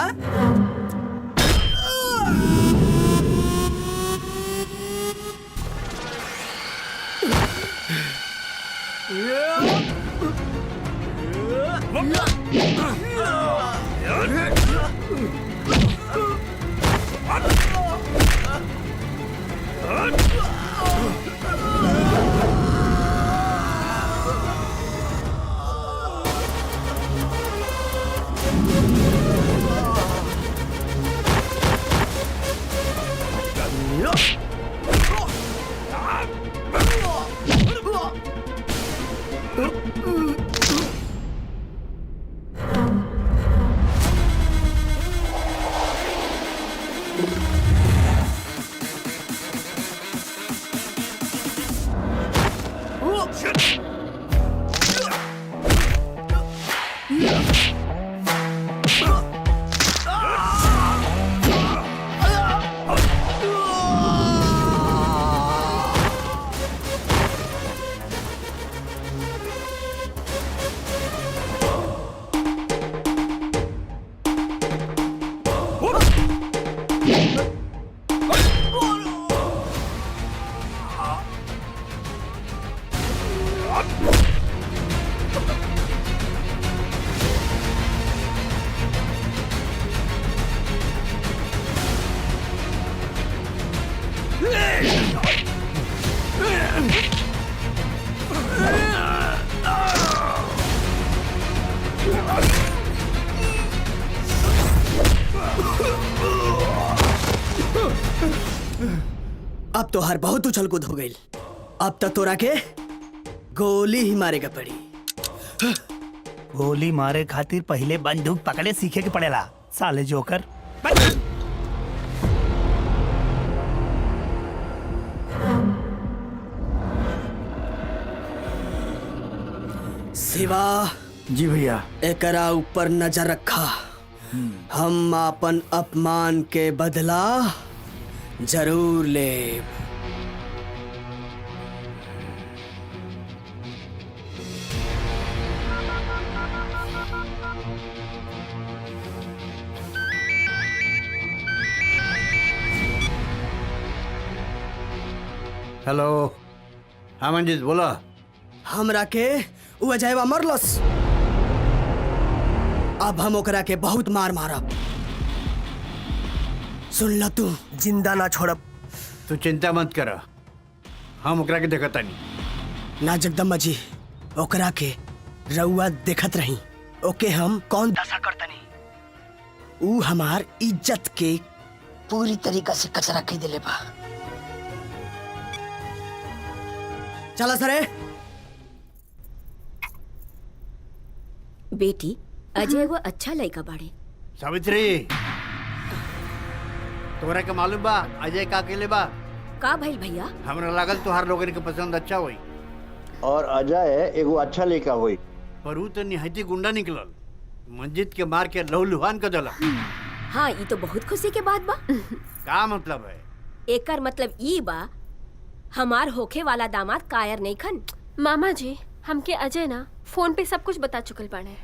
अब तो हर बहुत उछल कूद हो गई। अब तक तोरा के गोली ही मारेगा पड़ी। गोली मारे खातिर पहले बंदूक पकड़े सीखे के पड़ेला साले जोकर। शिवा जी भैया। एकरा ऊपर नजर रखा। हम अपन अपमान के बदला जरूर ले। हेलो, हाँ मंजीत बोला। हमरा के उ अजयवा मरलस। अब हम ओकरा के बहुत मार मारब। सुन ल तू, जिंदा ना छोड़ब। तू चिंता मत कर, हम ओकरा के देखता नहीं। ना जगदम्बा जी, ओकरा के रउआ देखत रही। ओके हम कौन दशा करतनी। ऊ हमार इज्जत के पूरी तरीका से कचरा कह दिले बा। चला सरे। बेटी, अजय वो अच्छा लड़का बाड़े। सावित्री, तोरा के मालूम बा अजय का अकेले बा? का भइल भैया? हमरा लागल तोहार लोगन के पसंद अच्छा होई और अजय एगो अच्छा लड़का होई। पर ऊ तो निहायती गुंडा निकलल। मंजित के मार के लहूलुहान कर देला। हाँ, ये तो बहुत खुशी के बात बा। का मतलब है? एकर मतलब ई बा हमार होखे वाला दामाद कायर नहीं खन। मामा जी, हमके अजय ना फोन पे सब कुछ बता चुकल बाड़े।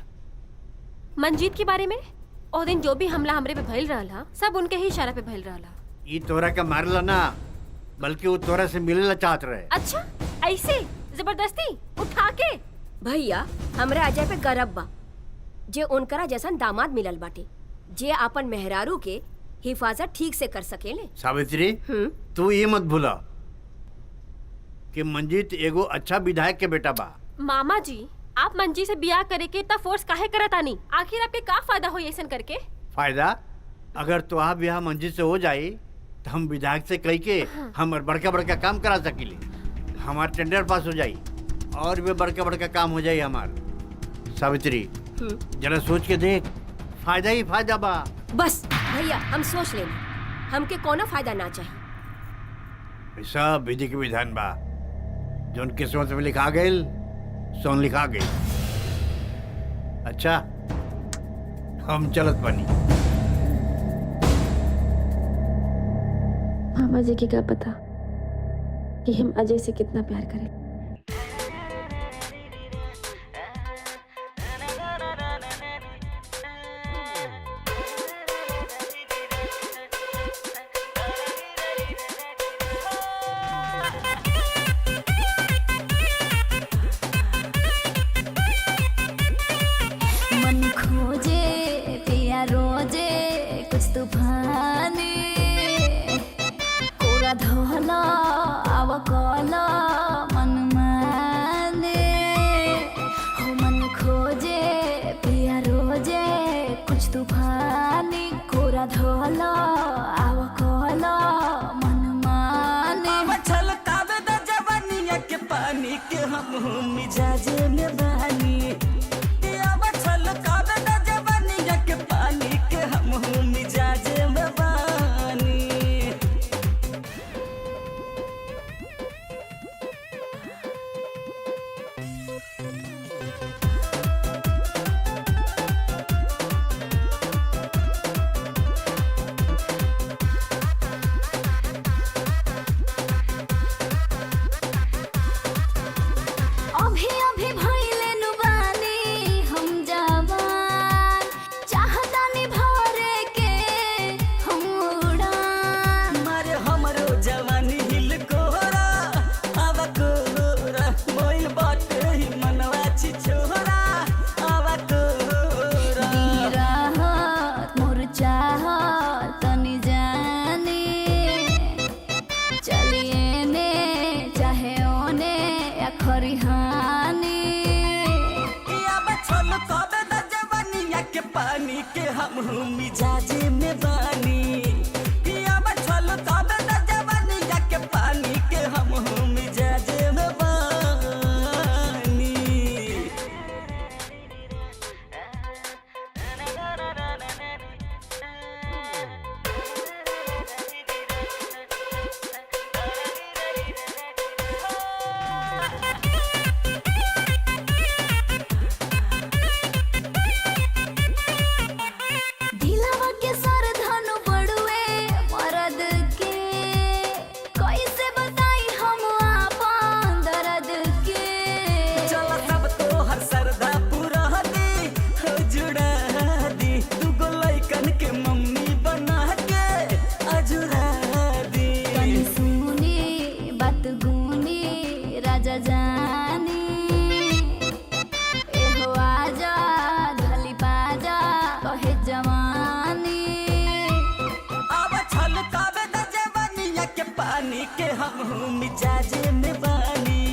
मंजीत के बारे में ओ दिन जो भी हमला हमरे पे भइल रहला, सब उनके ही इशारा पे भइल रहला। ई तोरा के मारला ना, बल्कि वो तोरा से मिलेला चाहत रहे। अच्छा, ऐसे जबरदस्ती उठा के? भैया, हमरा अजय पे गर्व बा जे उनकरा जैसन दामाद मिलल बाटे, जे अपन मेहरारू के हिफाजत ठीक से कर सकेले। सावित्री, तू ये मत भूला कि मंजीत एगो अच्छा विधायक के बेटा बा। मामा जी, आप मंजी से बियाह करे के इतना फोर्स काहे करतानी? आखिर आपके का फायदा हो ऐसन करके? फायदा? अगर तोहा ब्याह मंजीत से हो जाए तो हम विधायक से कह के हमार बड़का बड़का काम करा सकीले। हमार टेंडर पास हो जाई और भी बड़का बड़का काम हो जाई हमार। सावित्री, जरा सोच के देख, फायदा ही फायदा बा। बस भैया, हम सोच लेना, हमके कोनो फायदा ना चाहिए। सब विधि के विधान बा, जोन किस्मत में लिखा गईल सोन लिखा गई। अच्छा, हम चलत बनी। मामा जी की क्या पता कि हम अजय से कितना प्यार करें। मन खोजे पिया रोजे कुछ तूफानी, कोरा धोला आव कोला मन माने। हो मन खोजे पिया रोजे कुछ तूफानी, कोरा धोला आव कोला मन माने। छलकावे द जवानिया के पानी के हम मिजाज में बहानी। छलकावे द जवानिया के पानी के हम मिजाज में बहानी। अभी अभी भइले नुबानी हम जवान, चाहतानी भरे के हम उड़ान। मारे हमरो जवानी हिल कोरा, अब कोरा मोइल बाटे के हम मिजाज में बानी किया बचल तबे त जवानी के पानी के हम मिजाज में बानी। दिलवा के सर धनु बड़ुए मरद के कैसे बताई हम आपन दर्द के। चल सब तो हर सरदा पूरा दी हो जुड़ा दी दुगो लइकन के मम्मी बना के अजुरा दी। तनी सुनी बात गुनी राजा जानी एहो आजा धली पाजा कहे जवानी। अब छल तबे त जवानिया के पानी के हम मिजाज में बानी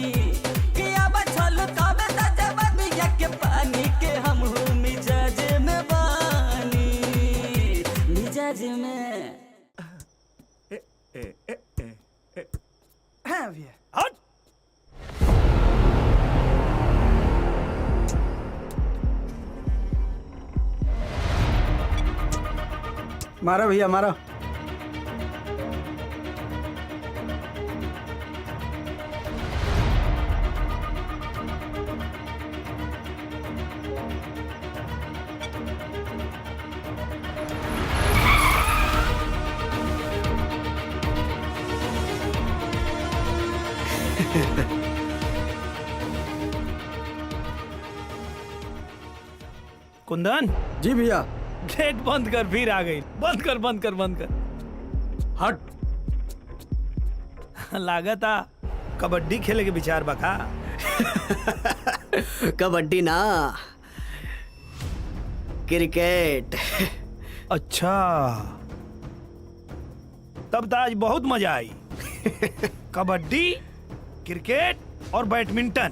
कि अब छल तबे त जवानिया के पानी के हम मिजाज में बानी मिजाज में। हाँ भैया हट। मारो भैया मारो। कुंदन जी भैया। गेट बंद कर, फिर आ गई। बंद कर बंद कर बंद कर। हट। लागता कबड्डी खेले के विचार बका। कबड्डी ना, क्रिकेट। अच्छा, तब तो आज बहुत मजा आई। कबड्डी, क्रिकेट और बैडमिंटन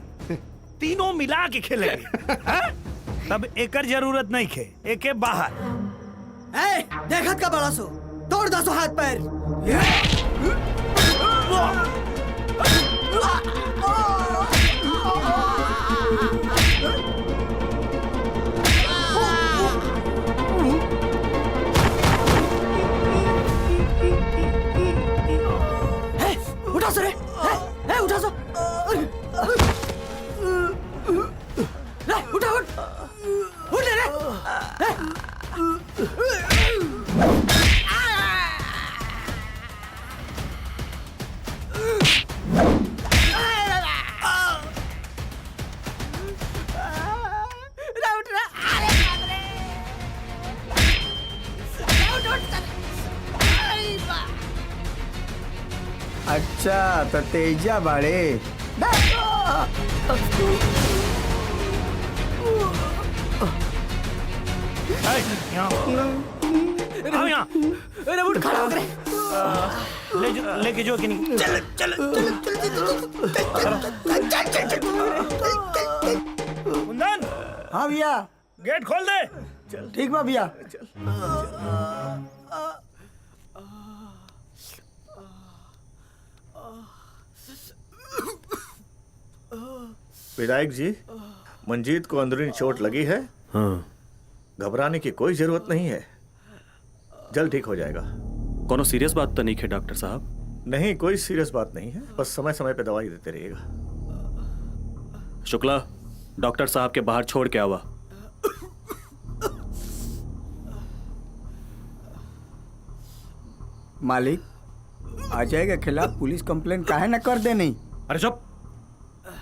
तीनों मिला के खेलेंगे। हाँ? तब एकर जरूरत नहीं खे, एके बाहर। ए, देखत का बड़ा सो, तोड़ दो सो हाथ पैर। उठा सो रे, उठा सो। उठा उठ, उठ रे। अच्छा तो तेजा बाड़े। अरे उठ खड़ा हो रे। लेके जो कि नहीं। चल चल कुंदन। हाँ भैया। गेट खोल दे। ठीक बा भैया। विधायक जी, मंजीत को अंदरूनी चोट लगी है। हाँ। घबराने की कोई जरूरत नहीं है, जल्द ठीक हो जाएगा। कोनो सीरियस बात तो नहीं है डॉक्टर साहब? नहीं, कोई सीरियस बात नहीं है, बस समय समय पे दवाई देते रहिएगा। शुक्ला, डॉक्टर साहब के बाहर छोड़ के आवा। मालिक, अजय के खिलाफ पुलिस कंप्लेन काहे न कर दे नहीं? अरे चुप,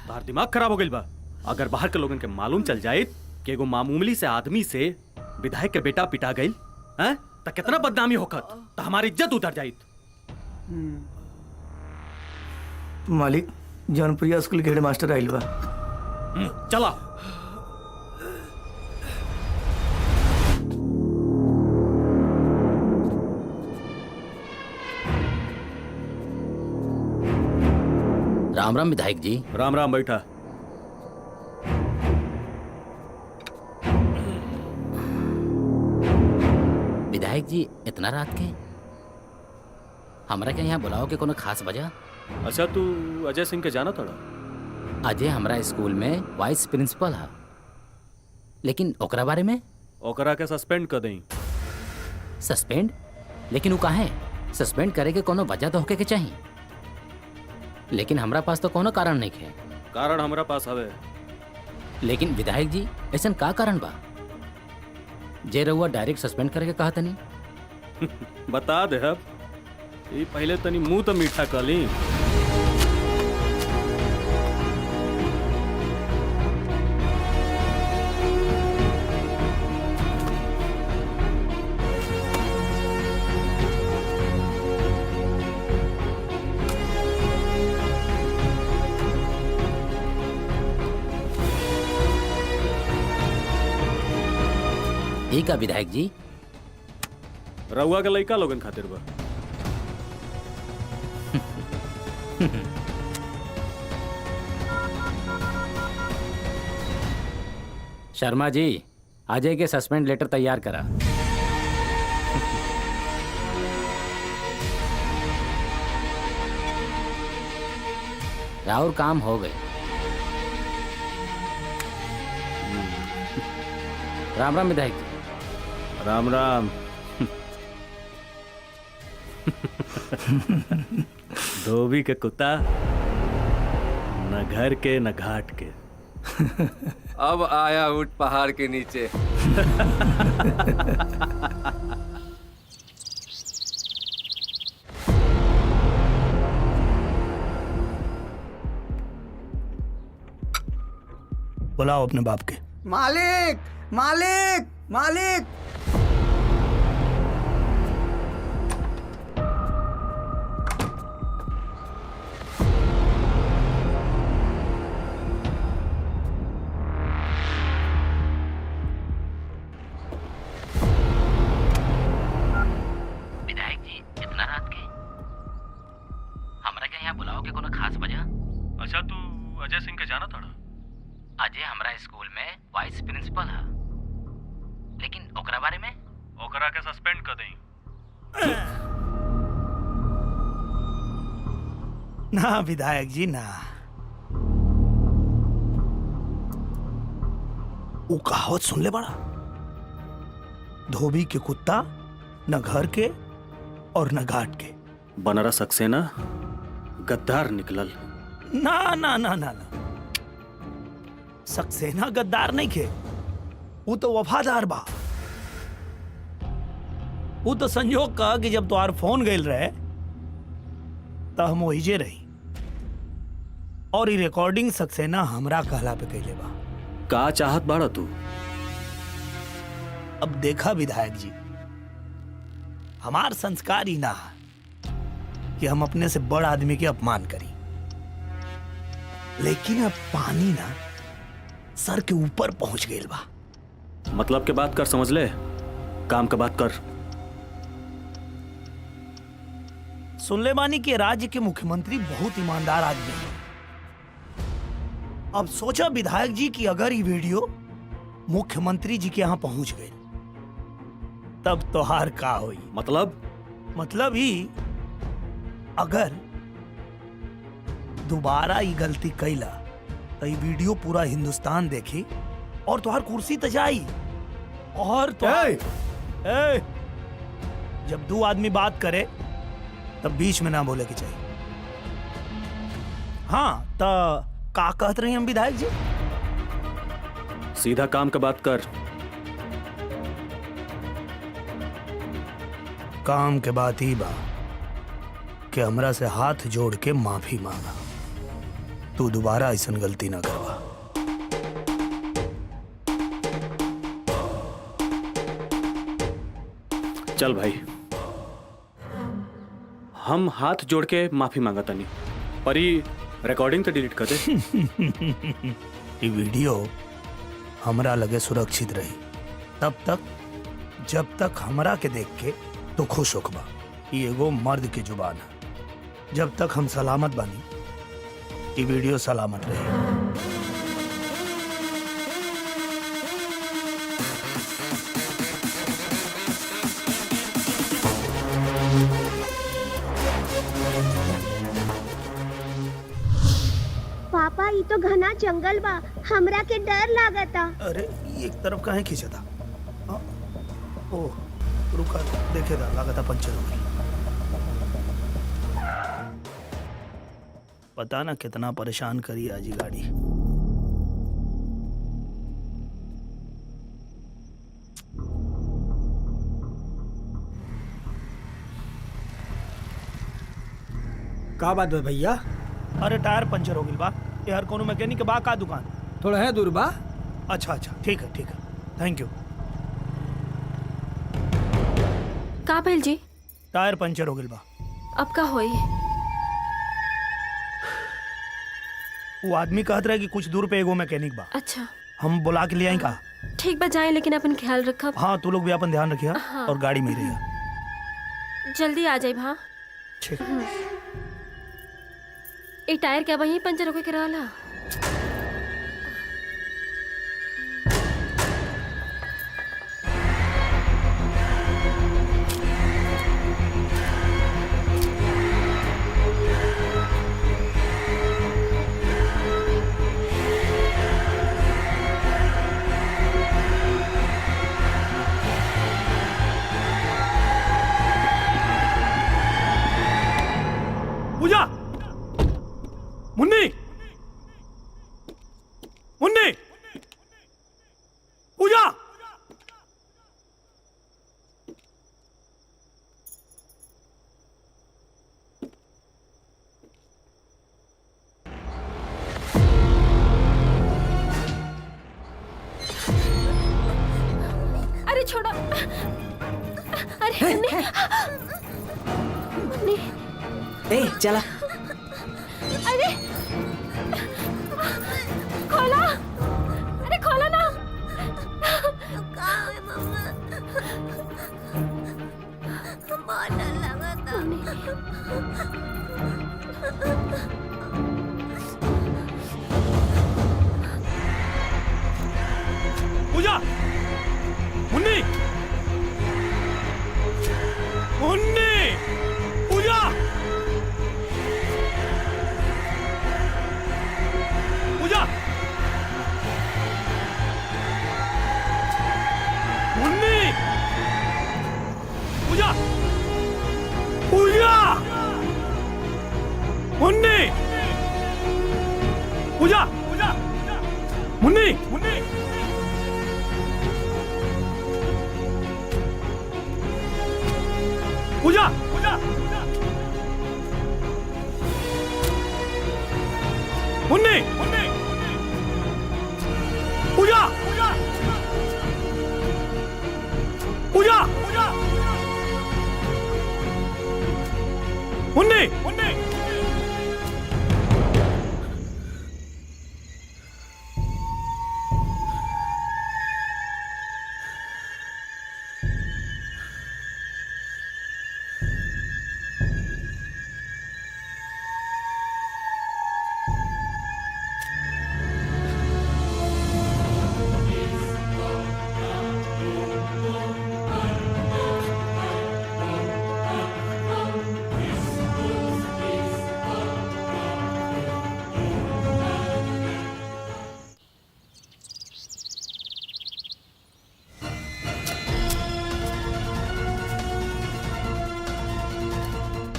तार दिमाग खराब हो गई बा। अगर बाहर के लोगन के मालूम चल जाए कि एगो मामूली से आदमी से विधायक के बेटा पिटा गई, हैं, तो कितना बदनामी होखत, तो हमारी इज्जत उतर जाइत। मालिक, जौनपुरिया स्कूल के हेडमास्टर आइल बा। चला। राम राम विधायक जी। राम राम, बैठा। विधायक जी इतना रात के हमरा के यहाँ बुलाओ के कोनो खास वजह? अच्छा तू अजय सिंह के जाना थोड़ा? अजय हमरा स्कूल में वाइस प्रिंसिपल है, लेकिन ओकरा बारे में? ओकरा के सस्पेंड कर दें। सस्पेंड? लेकिन वो काहे? सस्पेंड करे के कोनो वजह तो होके के चाहिए, लेकिन हमरा पास तो कोनो कारण नहीं है। कारण हमरा पास हवे। लेकिन विधायक जी ऐसा का कारण बा जे रहुआ डायरेक्ट सस्पेंड करे के कहा तनी? बता दे अब, ये पहले तनी मुंह तो मीठा कर ली। एक विधायक जी रउआ के लइका लोगन खातिर बा। शर्मा जी अजय के सस्पेंड लेटर तैयार करा। राउर काम हो गए। राम राम विधायक जी। राम राम। धोबी के कुत्ता, न घर के न घाट के। अब आया ऊंट पहाड़ के नीचे। बुलाओ अपने बाप के। मालिक मालिक मालिक। विधायक जी इतना रात के हमरा के यहाँ बुलाओ के कोनो खास वजह? अच्छा तू अजय सिंह के जाना था? अजय हमरा स्कूल में वाइस प्रिंसिपल है, लेकिन ओकरा बारे में? ओकरा के सस्पेंड कर दें। ना विधायक जी ना, वो कहावत सुन ले बड़ा, धोबी के कुत्ता न घर के और न घाट के। बनरा सक्सेना गद्दार निकलल। ना ना ना ना ना, सक्सेना गद्दार नहीं खे, वो तो वफादार बा। वो तो संयोग का कि जब तुम्हार फोन गईल रहे तो हम वहीजे रही, और ये रिकॉर्डिंग सक्सेना हमरा कहला पे कैले बा। का चाहत बाड़ा तू? अब देखा विधायक जी, हमार संस्कार ही ना है कि हम अपने से बड़ आदमी के अपमान करी, लेकिन अब पानी ना सर के ऊपर पहुंच गई बा। मतलब के बात कर, समझ ले, काम का बात कर। सुन ले बानी कि राज्य के मुख्यमंत्री बहुत ईमानदार आदमी हैं। अब सोचा विधायक जी कि अगर ये वीडियो मुख्यमंत्री जी के यहाँ पहुंच गई तब तोहार का होई? मतलब ही अगर दोबारा ये गलती कैला तो ये वीडियो पूरा हिंदुस्तान देखी और तुहार कुर्सी त जाई। और जब दो आदमी बात करे तब बीच में ना बोले के चाहिए। हाँ तो का कहत रही हम विधायक जी? सीधा काम का बात कर। काम के बात ही बा कि हमरा से हाथ जोड़ के माफी मांगा, तू दोबारा ऐसा गलती ना करवा। चल भाई, हम हाथ जोड़ के माफी मांगा तनी, पर ये रिकॉर्डिंग तो डिलीट कर दे। ये वीडियो हमरा लगे सुरक्षित रही तब तक जब तक हमरा के देख के तो खुश होकबा। ये एगो मर्द की जुबान है। जब तक हम सलामत बानी ये वीडियो सलामत रहे। तो घना जंगल बा, हमरा के डर लागता। अरे एक तरफ काहे खींचता? ओह रुका, देखे था लागता पंचर हो गई। पता ना कितना परेशान करी आज ये गाड़ी। का बात है भैया? अरे टायर पंचर हो गई बा यार, कोनो मैकेनिक के बा का दुकान? थोड़ा है दूर बा। अच्छा ठीक है थैंक यू। का भइल जी? टायर पंचर हो गई बा। अब का होई? वो आदमी कहत रहे कि कुछ दूर पे एगो मैकेनिक बा। अच्छा हम बुला के ले आई का? ठीक बा, जाए लेकिन अपन ख्याल रखब। हाँ तू लोग भी अपन ध्यान रखिए। हाँ। और गाड़ी में ही रहिए। जल्दी आ जाए। हाँ ठीक। ए टायर क्या वहीं पंचर होके के रहला? पूजा, मुन्नी, मुन्नी, पूजा। अरे छोड़ो। अरे मुन्नी, ए चला। अरे खोला, अरे खोला ना। बहुत डर लगता। पूजा, मुन्नी, मुन्नी, पूजा, पूजा, मुन्नी, पूजा, पूजा, मुन्नी, पूजा, पूजा, मुन्नी, मुन्नी, पूजा, पूजा, मुन्नी, मुन्नी, पूजा, पूजा, पूजा, पूजा, मुन्नी, मुन्नी।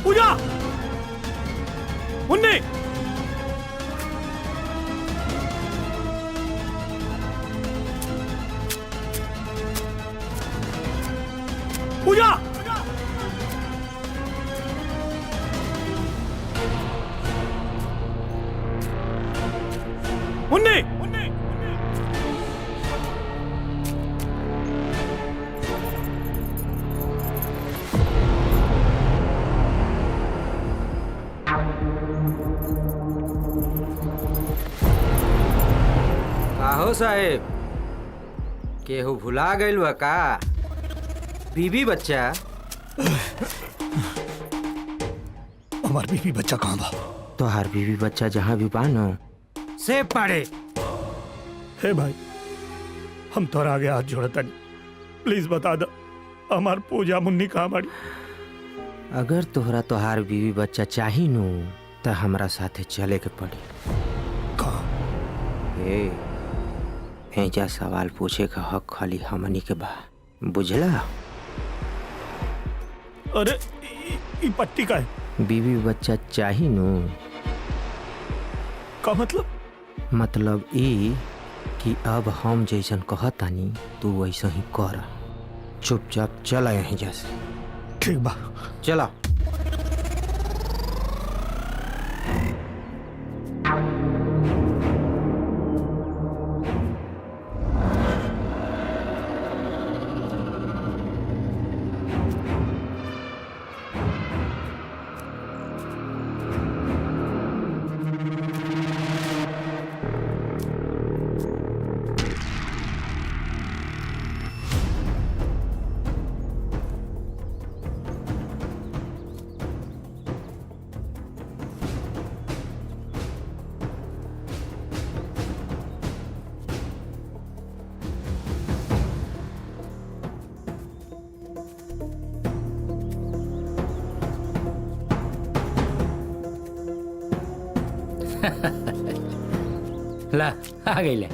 पूजा, मुन्नी, पूजा, मुन्नी, मुन्नी, आहो साहेब, केहू भुला गइल बा का? बीबी बच्चा? हमार बीवी बच्चा कहाँ बा? तोहार बीबी बच्चा जहाँ भी बा न, से पड़े। हे भाई, हम तोरा आगे हाथ जोड़ता नहीं, प्लीज बता दो हमार पूजा मुन्नी कहाँ बाड़ी? अगर तोहरा तोहार बीवी बच्चा चाही नु, त हमरा साथे चले के पड़ी। कहाँ? के ऐजा सवाल पूछे का हक खाली हमनी के बा, बुझला? अरे ई पट्टी का है? बीवी बच्चा चाही नु। का मतलब? मतलब ई कि अब हम जैसन कहतानी तू वैसा ही कर। चुपचाप चला यहीं जैसे। ठीक बा, चला। ला आ गई ले।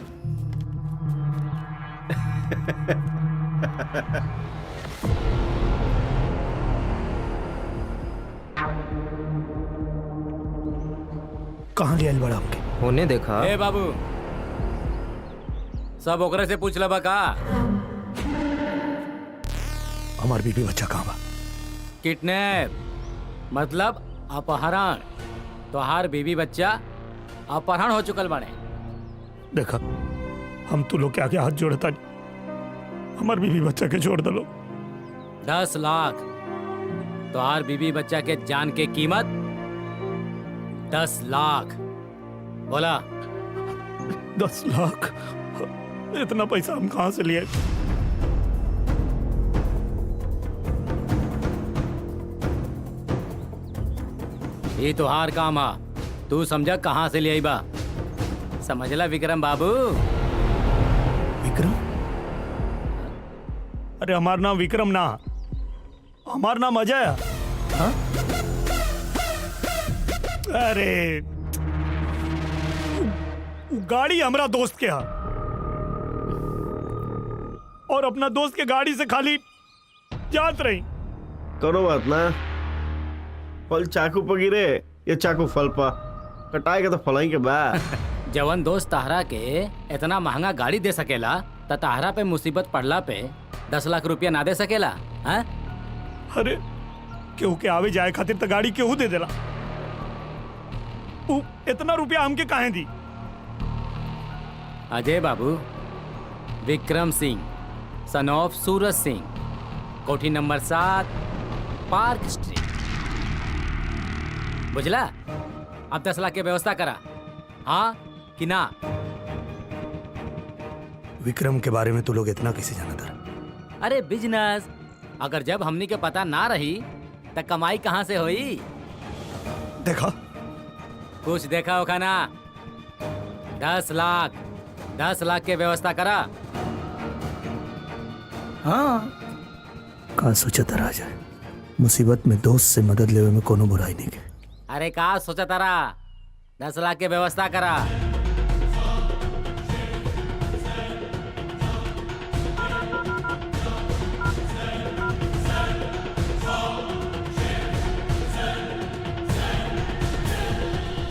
कहाँ ले आइल बड़ा हमके? होने देखा। ए बाबू, सब ओकरे से पूछ लबा का? हमार बीबी बच्चा कहाँ बा? किडनैप मतलब अपहरण। तोहार बीबी बच्चा अपहरण हो चुकल बाड़े। देखा, हम तू लोग के आगे हाथ जोड़ता नहीं, हमार बीबी बच्चा के छोड़ दलो। 10 लाख। तोहार बीबी बच्चा के जान के कीमत 10 लाख। बोला। 10 लाख? इतना पैसा हम कहाँ से लिए? ये तोहार काम है, तू समझा कहाँ से ले आई बा। समझला विक्रम बाबू? विक्रम? अरे हमार नाम विक्रम ना, हमार नाम अजय। हाँ? अरे गाड़ी हमरा दोस्त के है और अपना दोस्त के गाड़ी से खाली जात रही। करो बात ना, फल चाकू पर गिरे ये चाकू फल पर कटाए के तो फलाई के बा। जवन दोस्त ताहरा के इतना महंगा गाड़ी दे सकेला त ताहरा पे मुसीबत पड़ला पे 10 लाख रुपया ना दे सकेला? हाँ? अरे केहू के आवे जाए खातिर तो गाड़ी केहू दे देला, इतना रुपया हमके काहे दी? अजय बाबू, विक्रम सिंह सन ऑफ सूरज सिंह, कोठी नंबर 7, पार्क स्ट्रीट। बुझला? अब 10 लाख की व्यवस्था करा, हाँ कि ना? विक्रम के बारे में तू लोग इतना कैसे जाना था? अरे बिजनेस, अगर जब हमनी के पता ना रही तो कमाई कहाँ से होई? देखा, कुछ देखा होगा ना। 10 लाख की व्यवस्था करा। हाँ। का सोचा था राजा, मुसीबत में दोस्त से मदद लेवे में कोनो बुराई नहीं के। अरे का सोचा तारा? 10 लाख की व्यवस्था करा।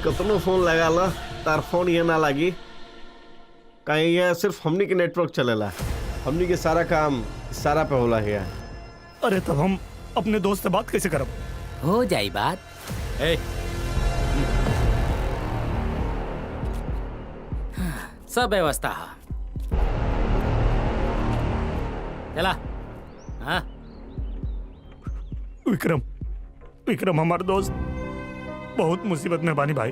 कतनो फोन लगा ला तार फोन ये ना लगी, कहीं ये सिर्फ हमनी के नेटवर्क चलेला, हमनी के सारा काम सारा पे होला है। अरे तब हम अपने दोस्त से बात कैसे करब? हो जाई बात। ए, सब व्यवस्था है। चला। हाँ? विक्रम हमार दोस्त बहुत मुसीबत में बानी भाई,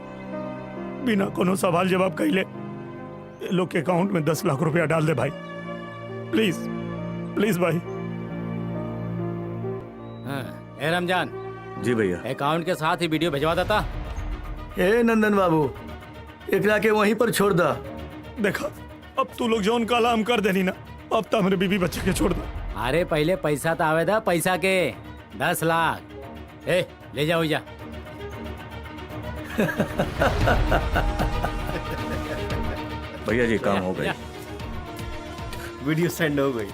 बिना कोनो सवाल जवाब कहले लोग के अकाउंट में 10 लाख रुपया डाल दे भाई, प्लीज प्लीज भाई। हाँ, ए रमजान। जी भैया। अकाउंट के साथ ही वीडियो भिजवा देता। ए नंदन बाबू, एकरा के वहीं पर छोड़ दा। देखा, अब तू लोग जौन काला हम कर देनी ना, अब तो हमारे बीबी बच्चे के छोड़ दा। अरे पहले पैसा तो आवे दा, पैसा के 10 लाख। ए, ले जाओ जा। भैया जी काम हो गई। वीडियो सेंड हो गई।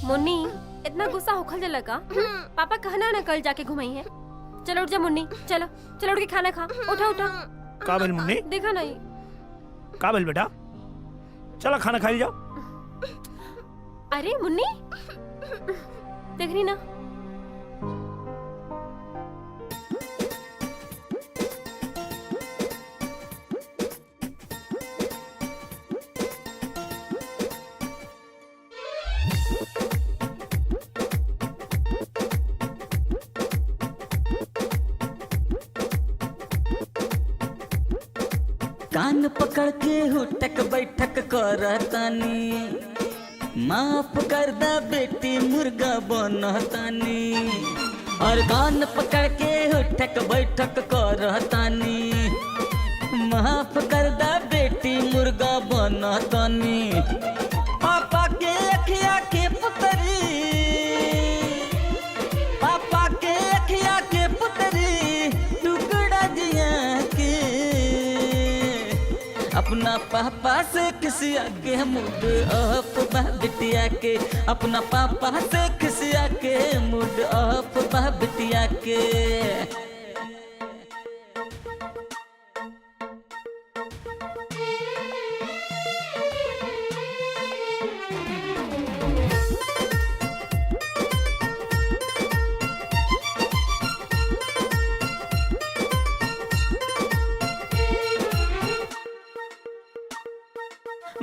मुन्नी इतना गुस्सा होखल जला का? पापा कहना ना कल जाके घुमाई है। चलो उठ जा मुन्नी, चलो चलो उठ के खाना खा। उठा उठा। का भेल मुन्नी? देखा नहीं। का भेल बेटा? चला खाना खा जाओ। अरे मुन्नी देख रही ना? कान पकड़ के हुटक बैठक करतानी, माफ कर दा बेटी मुर्गा बनतानी। और कान पकड़ के हुटक बैठक करतानी, माफ कर दा बेटी मुर्गा बनतानी। पापा के अखिया के पुतरी, पापा के अखिया के पुतरी, टुकड़ा जिया के अपना पापा से किसी आगे मूड अप बिटिया के, अपना पापा से किसी आगे मूड अप बिटिया के।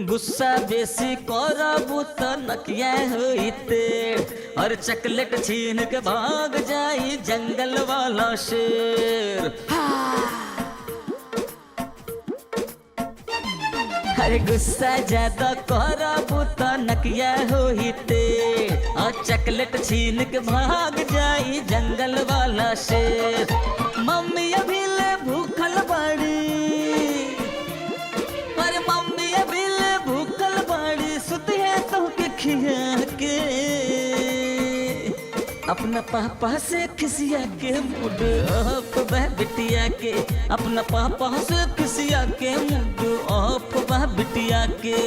गुस्सा बेसी करबू त नकिया होइते, और चॉकलेट छीन के भाग जाई जंगल वाला शेर। अरे गुस्सा ज्यादा करबू त नकिया होइते, और चॉकलेट छीन के भाग जाई जंगल वाला शेर। मम्मी अभी ले भूखल बड़ी, पर मम्मी अभी ले भूखल बड़ी, सुती है तो के खिया के। अपना पापा से खिसिया के मूड अप बिटिया के, अपना पापा से खिसिया के मूड अप बिटिया के।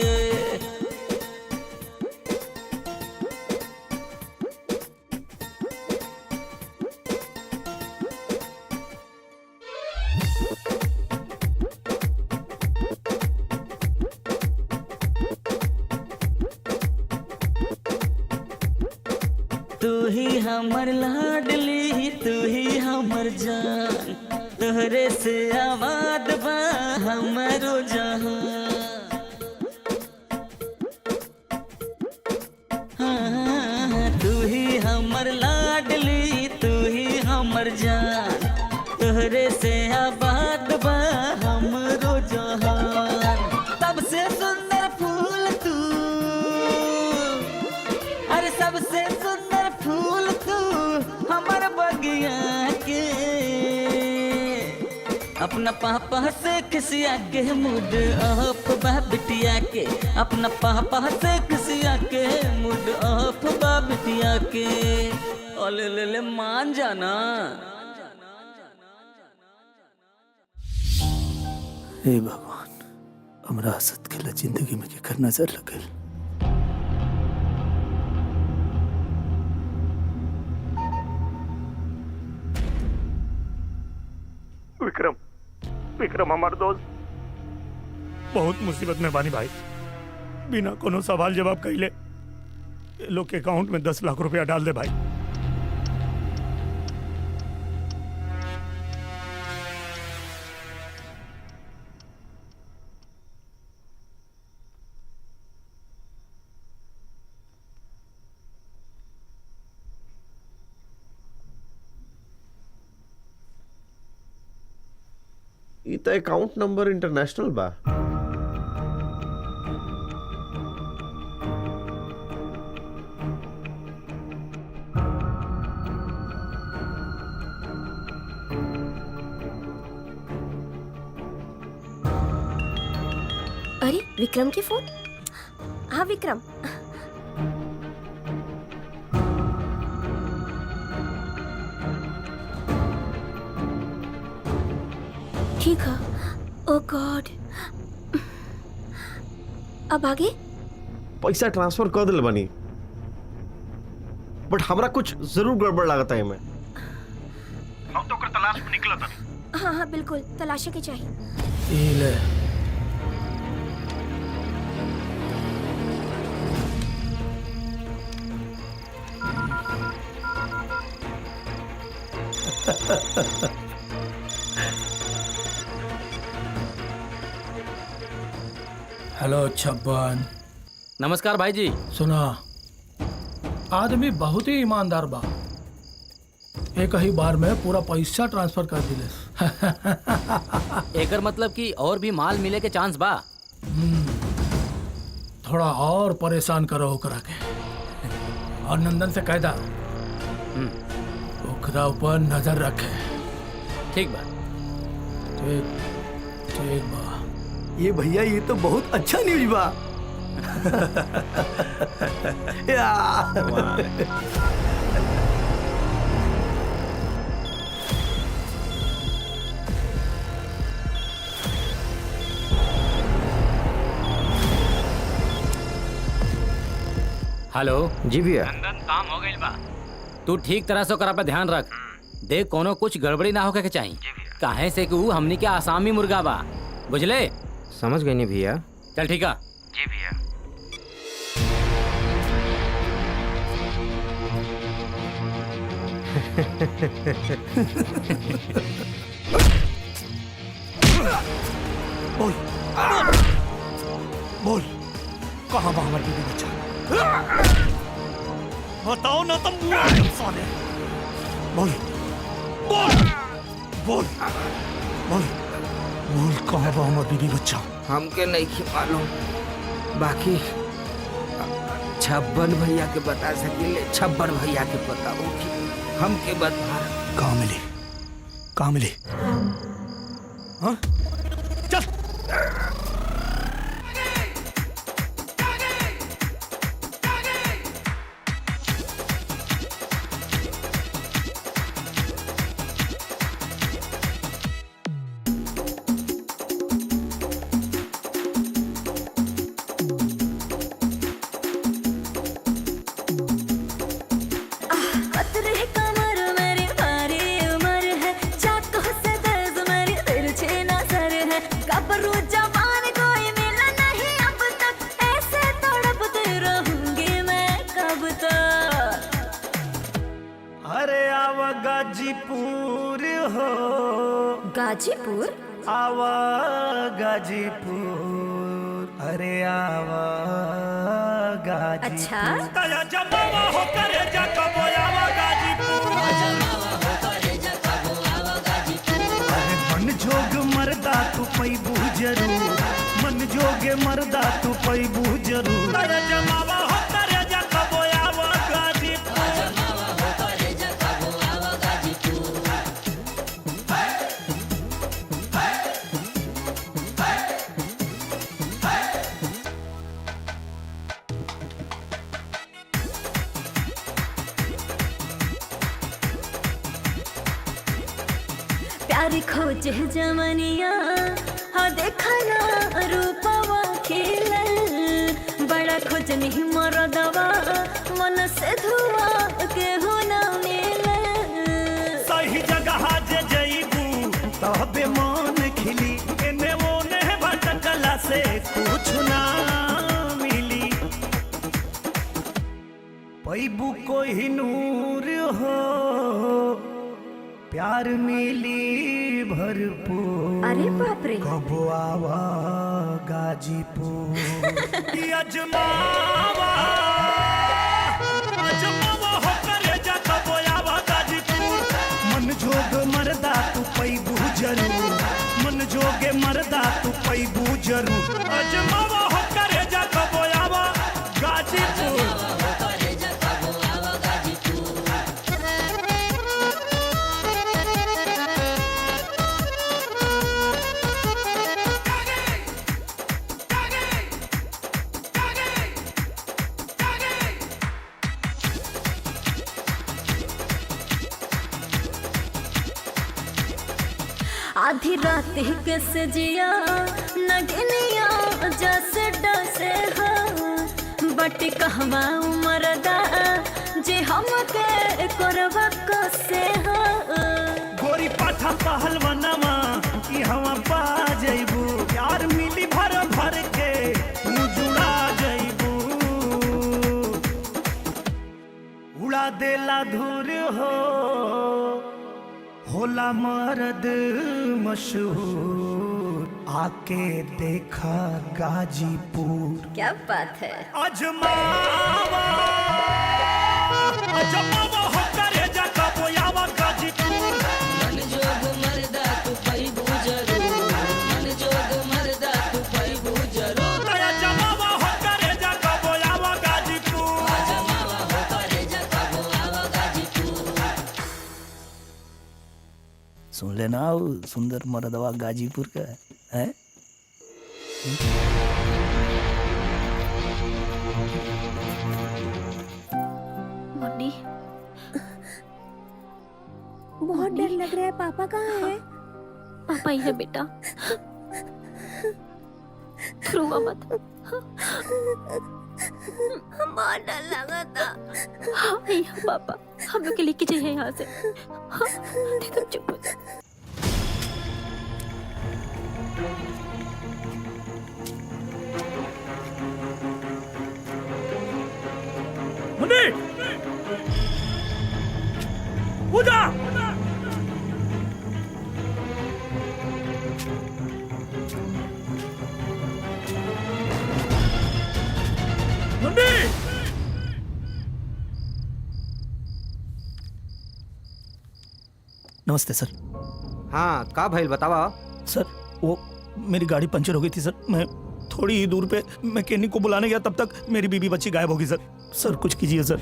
तू ही हमर लाडली, तू ही हमर जान, तोहरे से आबाद बा हमरो जहां। हाँ, तू ही हमर लाडली, तू ही हमर जान, तोहरे से आबाद बा हमरो जहान। सबसे सुंदर फूल तू, अरे सबसे सुंदर फूल तू हमर बगिया के। अपना पापा से खिसिया के मूड अप बिटिया के, अपना पापा से खिसिया के मूड अप बिटिया के। ओले ले ले मान जाना। हे भगवान, हमरा हसत के जिंदगी में केकर नजर लगल। विक्रम, विक्रम हमार दोस्त, बहुत मुसीबत में बानी भाई। बिना कोनो सवाल जवाब कइले ये लोग के अकाउंट में 10 लाख रुपया डाल दे भाई। ई त अकाउंट नंबर इंटरनेशनल बा। अरे विक्रम के फोन। हाँ विक्रम, ठीक है। ओह गॉड, अब आगे? पैसा ट्रांसफर कर दिल बनी, बट हमरा कुछ जरूर गड़बड़ लागता है। मैं हम तो ओकर तलाश में निकलत हनी। हाँ हाँ बिल्कुल, तलाशे के चाहिए। ई ले हेलो छप्पन। नमस्कार भाई जी। सुना, आदमी बहुत ही ईमानदार बा। एक ही बार में पूरा पैसा ट्रांसफर कर दिले। एकर मतलब कि और भी माल मिले के चांस बा। थोड़ा और परेशान करो ओकरा के, और नंदन से कह दा ओकरा ऊपर नजर रखे। ठीक बा। ठीक ठीक बा। ये भैया ये तो बहुत अच्छा न्यूज बा। हेलो जी भैया। नंदन, काम हो गइल बा। तू ठीक तरह से ओकरा पे ध्यान रख। देख कोनो कुछ गड़बड़ी ना होके के चाहिए, काहे से कि ऊ हमनी के आसामी मुर्गा बा, बुझले? समझ गए नहीं भैया। चल ठीक है। जी भैया। बोल बोल, कहाँ बा हमार बीवी बच्चा? बताओ ना तुम। बोल बोल बोल बोल बोल, कहाँ बा हमार बीवी बच्चा? हमके नहीं मालूम, बाकी छप्पन भैया के बता सकिले। छप्पन भैया के पता होगी, हमके बता। कहाँ मिली? कहाँ मिली? हाँ चल। गाजीपुर हो, गाजीपुर? आवा गाजीपुर, अरे आवा गाजीपुर। अच्छा? तया जमावा हो करे जा कबो आवा गाजीपुर। अरे मन जोग मरदा तू पैबू जरूर, मन जोगे मरदा तू पैबू जरूर। तया जमावा हो करे जा कबो आवा गाजीपुर। प्यारी खोज जमनिया, हाँ देखा ना रूपवा खिलल, बड़ा खोज नहीं मरदवा, मन से धुआ के हो ना मिलल। सही जगह जे जईबू तबे मन खिली, एने ओने भटकला से कोहिनूर हो, प्यार मिली भरपूर। अरे बाप रे। कबो आवा गाजीपुर। अजमावा अजमावा हो करे जा, कबो आवा गाजीपुर। मन जोग मरदा तू पैबू जरूर, मन जोगे मरदा तू पैबू जरूर। अजमावा हो करे जा, कबो आवा गाजीपुर। आधी रात कैसे जिया नगनिया जैसे डसे हो, बट कहवा मरदा जे हम के करवा कसे हो। गोरी पाठा पहलवनमा की हवा पा जइबू, प्यार मिली भर भर के तू जुड़ा जइबू। उड़ा देला धूर हो, होला मर्द मशहूर। आके देखा गाजीपुर। क्या बात है। अजमावा अजमावा हो करे जा, कबो आवा गाजीपुर। मन जोग मरदा तू पैबू जरूर, मन जोग मरदा तू पैबू जरूर। अजमावा हो करे जा, कबो आवा गाजीपुर। अजमावा हो करे जा, कबो आवा गाजीपुर। सुन लेना सुंदर मर्दवा गाजीपुर का है। मुन्नी, बहुत डर लग रहा है। पापा कहाँ है? पापा ही है बेटा, रोवा मत। बहुत डर लगा था। हाँ पापा, हम लोग के लेके जाइए यहाँ से। हाँ, नहीं तुम चुप हो जाओ। मुन्नी, पूजा। मुन्नी, नमस्ते सर। हाँ का भाई बतावा। सर वो मेरी गाड़ी पंचर हो गई थी सर, मैं थोड़ी ही दूर पे मैकेनिक को बुलाने गया, तब तक मेरी बीबी बच्ची गायब हो गई सर। सर कुछ कीजिए सर।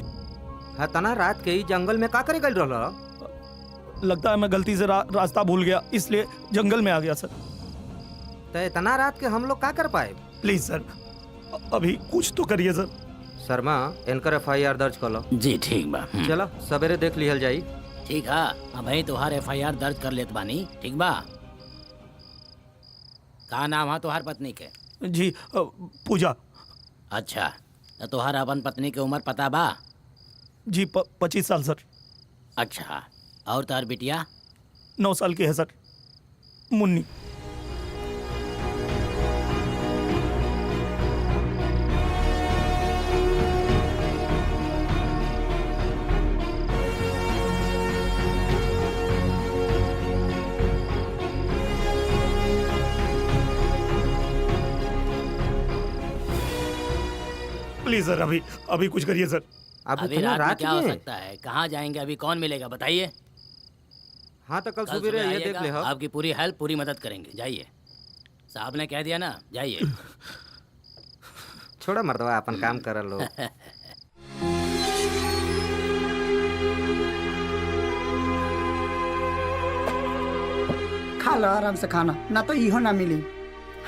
है तना रात के ही जंगल में का करे गल रहा? लगता है मैं गलती से रास्ता भूल गया, इसलिए जंगल में आ गया सर। तो इतना रात के हम लोग का कर पाए? प्लीज सर अभी कुछ तो करिए सर। शर्मा इनकर FIR दर्ज कर लो। जी ठीक बा। चलो सवेरे देख लिहल जाई। ठीक है, अब ही तुहार FIR दर्ज कर लेत बानी। ठीक बा। का नाम है तुहार पत्नी के? जी पूजा। अच्छा, तो तुहार अपन पत्नी के उम्र पता बा? जी 25 साल सर। अच्छा, और तार बिटिया? 9 साल की है सर, मुन्नी। प्लीज सर अभी कुछ करिए सर। अभी रात में क्या हो सकता है? कहाँ जाएंगे? अभी कौन मिलेगा बताइए। हाँ तो कल सुबह ये देख ले। आपकी पूरी हेल्प, पूरी मदद करेंगे। जाइए, साहब ने कह दिया ना, जाइए। छोड़ा मर्दवा, अपन काम कर लो। खा लो आराम से खाना, ना तो इहो ना मिली।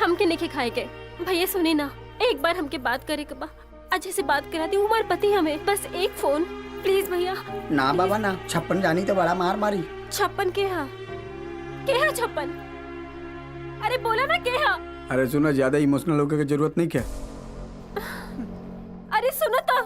हमके नहीं खाए के। भैया सुनी ना, एक बार हमके बात करे के बा। अच्छे से बात करा दी, हमारे पति हमें बस एक फोन प्लीज भैया। ना बाबा ना, 56 जानी तो बड़ा मार मारी। 56 के हा 56? अरे बोला ना के हा। अरे सुनो, ज्यादा इमोशनल होकर की जरूरत नहीं क्या। अरे सुनो तो।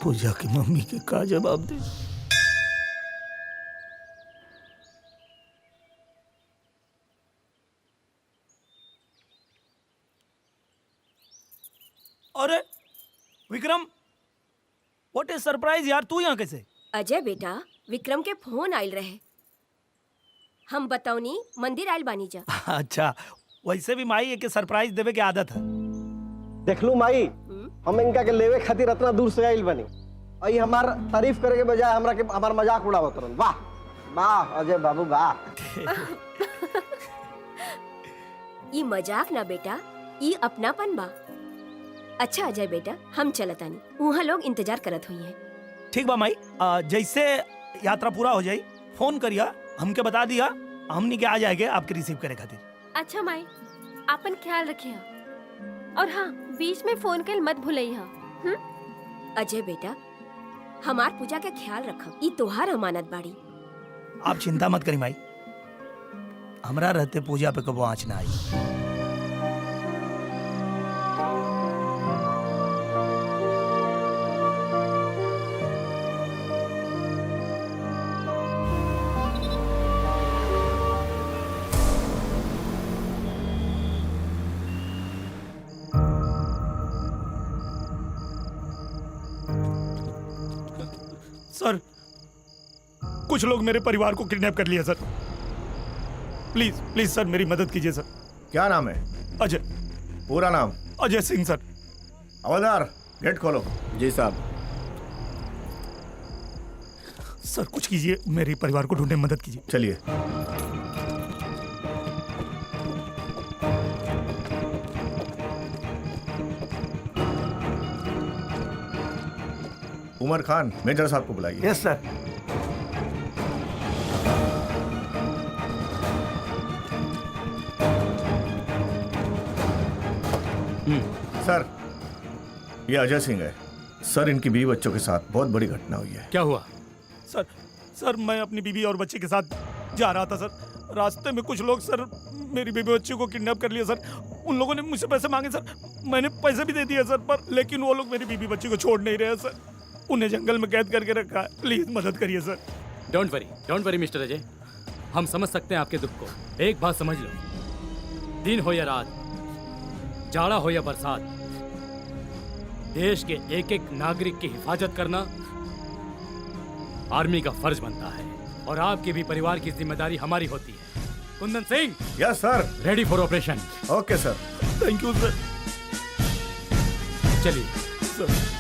पूजा की मम्मी के का जवाब दे। अरे विक्रम, व्हाट इज सरप्राइज यार, तू यहाँ कैसे? अजय बेटा, विक्रम के फोन आयल रहे, हम बताओनी मंदिर आयल बानी जा। अच्छा, वैसे भी माई एक सरप्राइज देवे की आदत है। देख लू माई, हम इनका के लेवे खातिर इतना दूर से आइल बनी, आई हमार तारीफ करे के बजाय हमरा के हमार मजाक उड़ावत रहन। वाह वाह अजय बाबू वाह। ई मजाक ना बेटा, ई अपनापन बा। अच्छा अजय बेटा, हम चलतानी, वहाँ लोग इंतजार करत हुई हैं। ठीक बा माई, जैसे यात्रा पूरा हो जाई फोन करिया, हमके बता दिया, हमनी के आ जाएंगे आपके रिसीव करे खातिर। अच्छा माई, आपन ख्याल रखिए, और हाँ बीच में फोन कल मत भूलिए। अजय बेटा, हमार पूजा के ख्याल रखब, ई तोहार अमानत बाड़ी। आप चिंता मत करी माई, हमरा रहते पूजा पे कबो आँच ना आई। सर, कुछ लोग मेरे परिवार को किडनैप कर लिया सर। प्लीज प्लीज सर, मेरी मदद कीजिए सर। क्या नाम है? अजय। पूरा नाम? अजय सिंह सर। हवलदार, गेट खोलो। जी साहब। सर कुछ कीजिए, मेरे परिवार को ढूंढने में मदद कीजिए। चलिए। उमर खान, मेजर साहब को बुलाइए। यस सर। सर, ये अजय सिंह है। सर, इनकी बीवी बच्चों के साथ बहुत बड़ी घटना हुई है। क्या हुआ? सर मैं अपनी बीवी और बच्चे के साथ जा रहा था सर। रास्ते में कुछ लोग सर मेरी बीवी बच्ची को किडनैप कर लिया सर। उन लोगों ने मुझसे पैसे मांगे सर, मैंने पैसे भी दे दिए सर, पर लेकिन वो लोग मेरी बीवी बच्ची को छोड़ नहीं रहे सर। उन्हें जंगल में कैद करके रखा है। प्लीज मदद करिए सर। डोंट वरी मिस्टर अजय, हम समझ सकते हैं आपके दुख को। एक बात समझ लो, दिन हो या रात, जाड़ा हो या बरसात, देश के एक एक नागरिक की हिफाजत करना आर्मी का फर्ज बनता है, और आपके भी परिवार की जिम्मेदारी हमारी होती है। Kundan Singh. Yes sir. Ready for operation. Okay sir. Thank you sir. चलिए सर।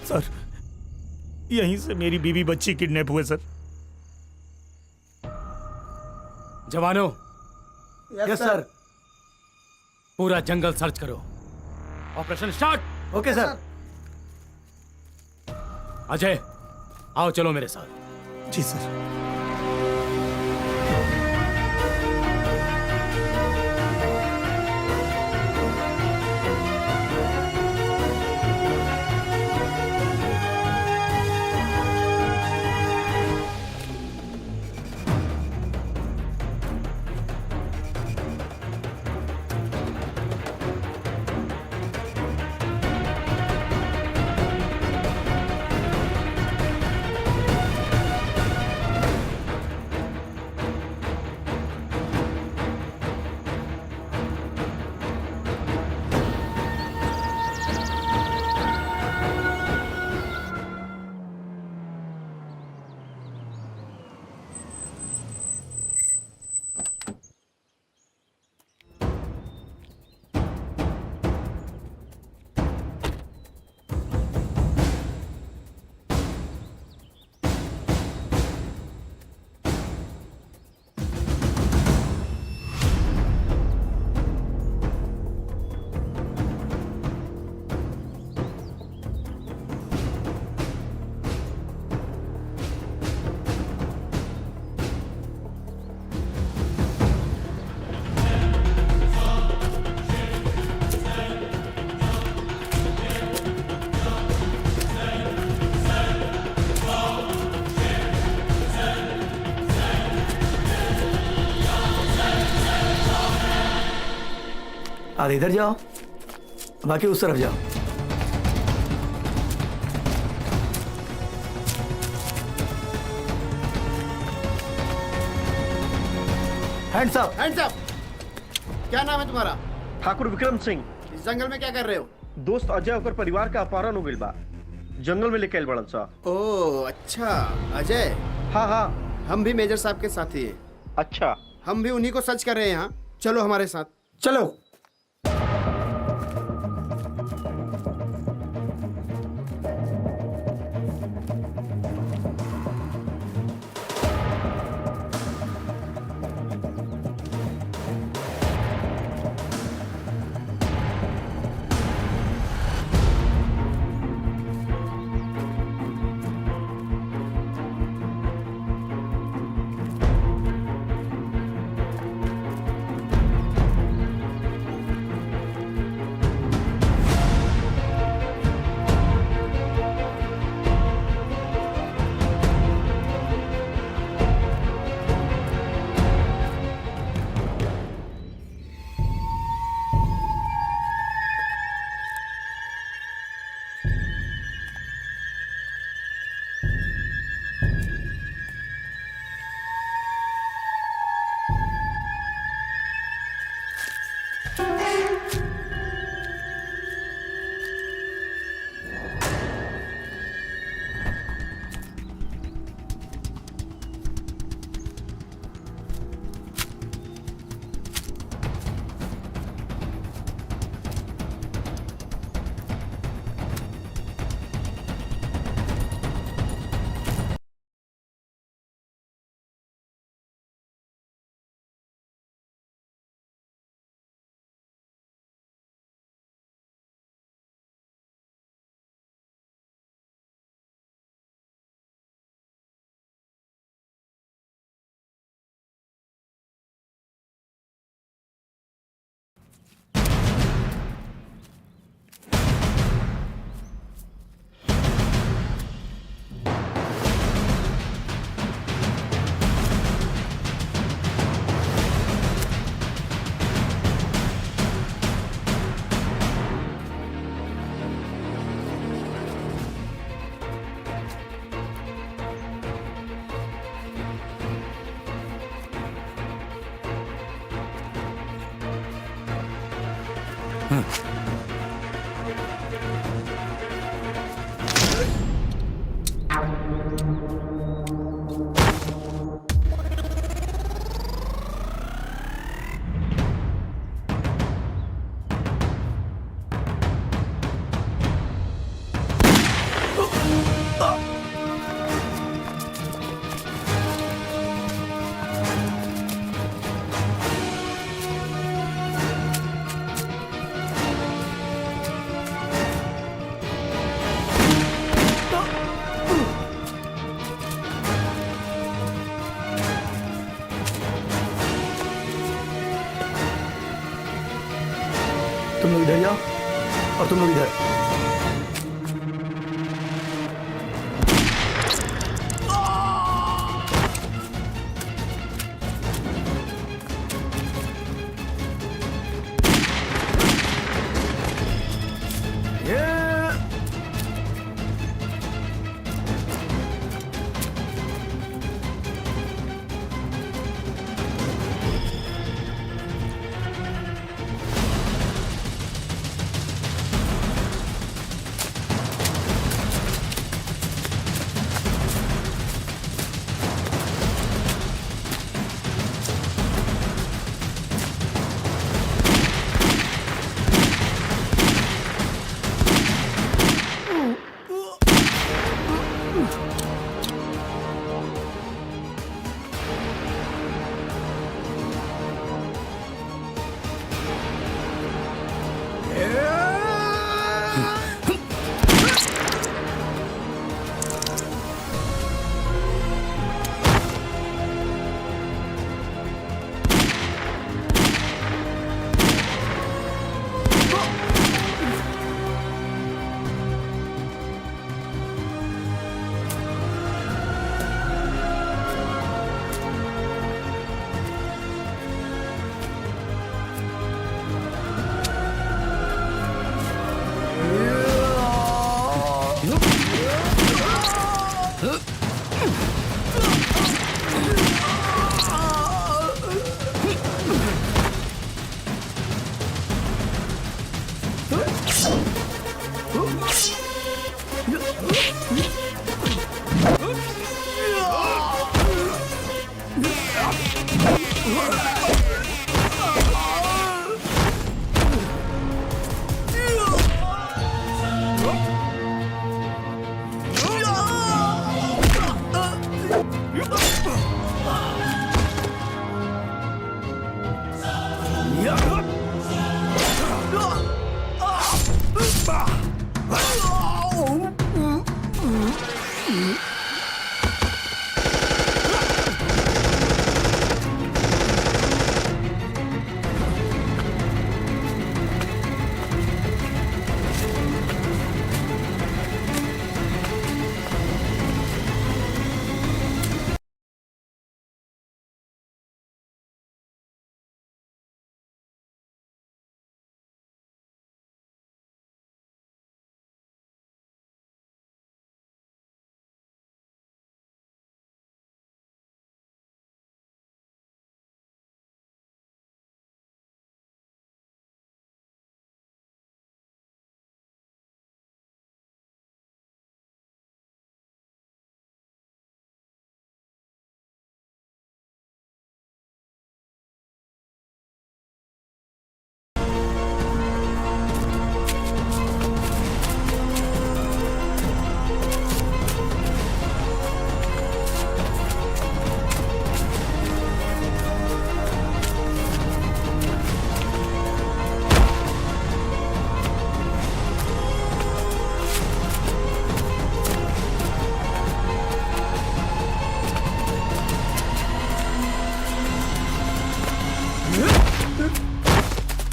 सर, यहीं से मेरी बीवी बच्ची किडनैप हुए सर। जवानों। Yes sir. पूरा जंगल सर्च करो। Operation start. Okay sir. Ajay, आओ चलो मेरे साथ। जी सर। आधे इधर जाओ, बाकी उस तरफ जाओ। Hands up. Hands up. क्या नाम है तुम्हारा? ठाकुर विक्रम सिंह। इस जंगल में क्या कर रहे हो? दोस्त अजय होकर परिवार का अपहरण हो गइल बा, जंगल में लेके आइल बड़न सा। ओह अच्छा, अजय। हाँ हाँ, हम भी मेजर साहब के साथी हैं। अच्छा, हम भी उन्हीं को सर्च कर रहे हैं यहाँ। चलो हमारे साथ। चलो। तुम लोग इधर जाओ और तुम लोग इधर।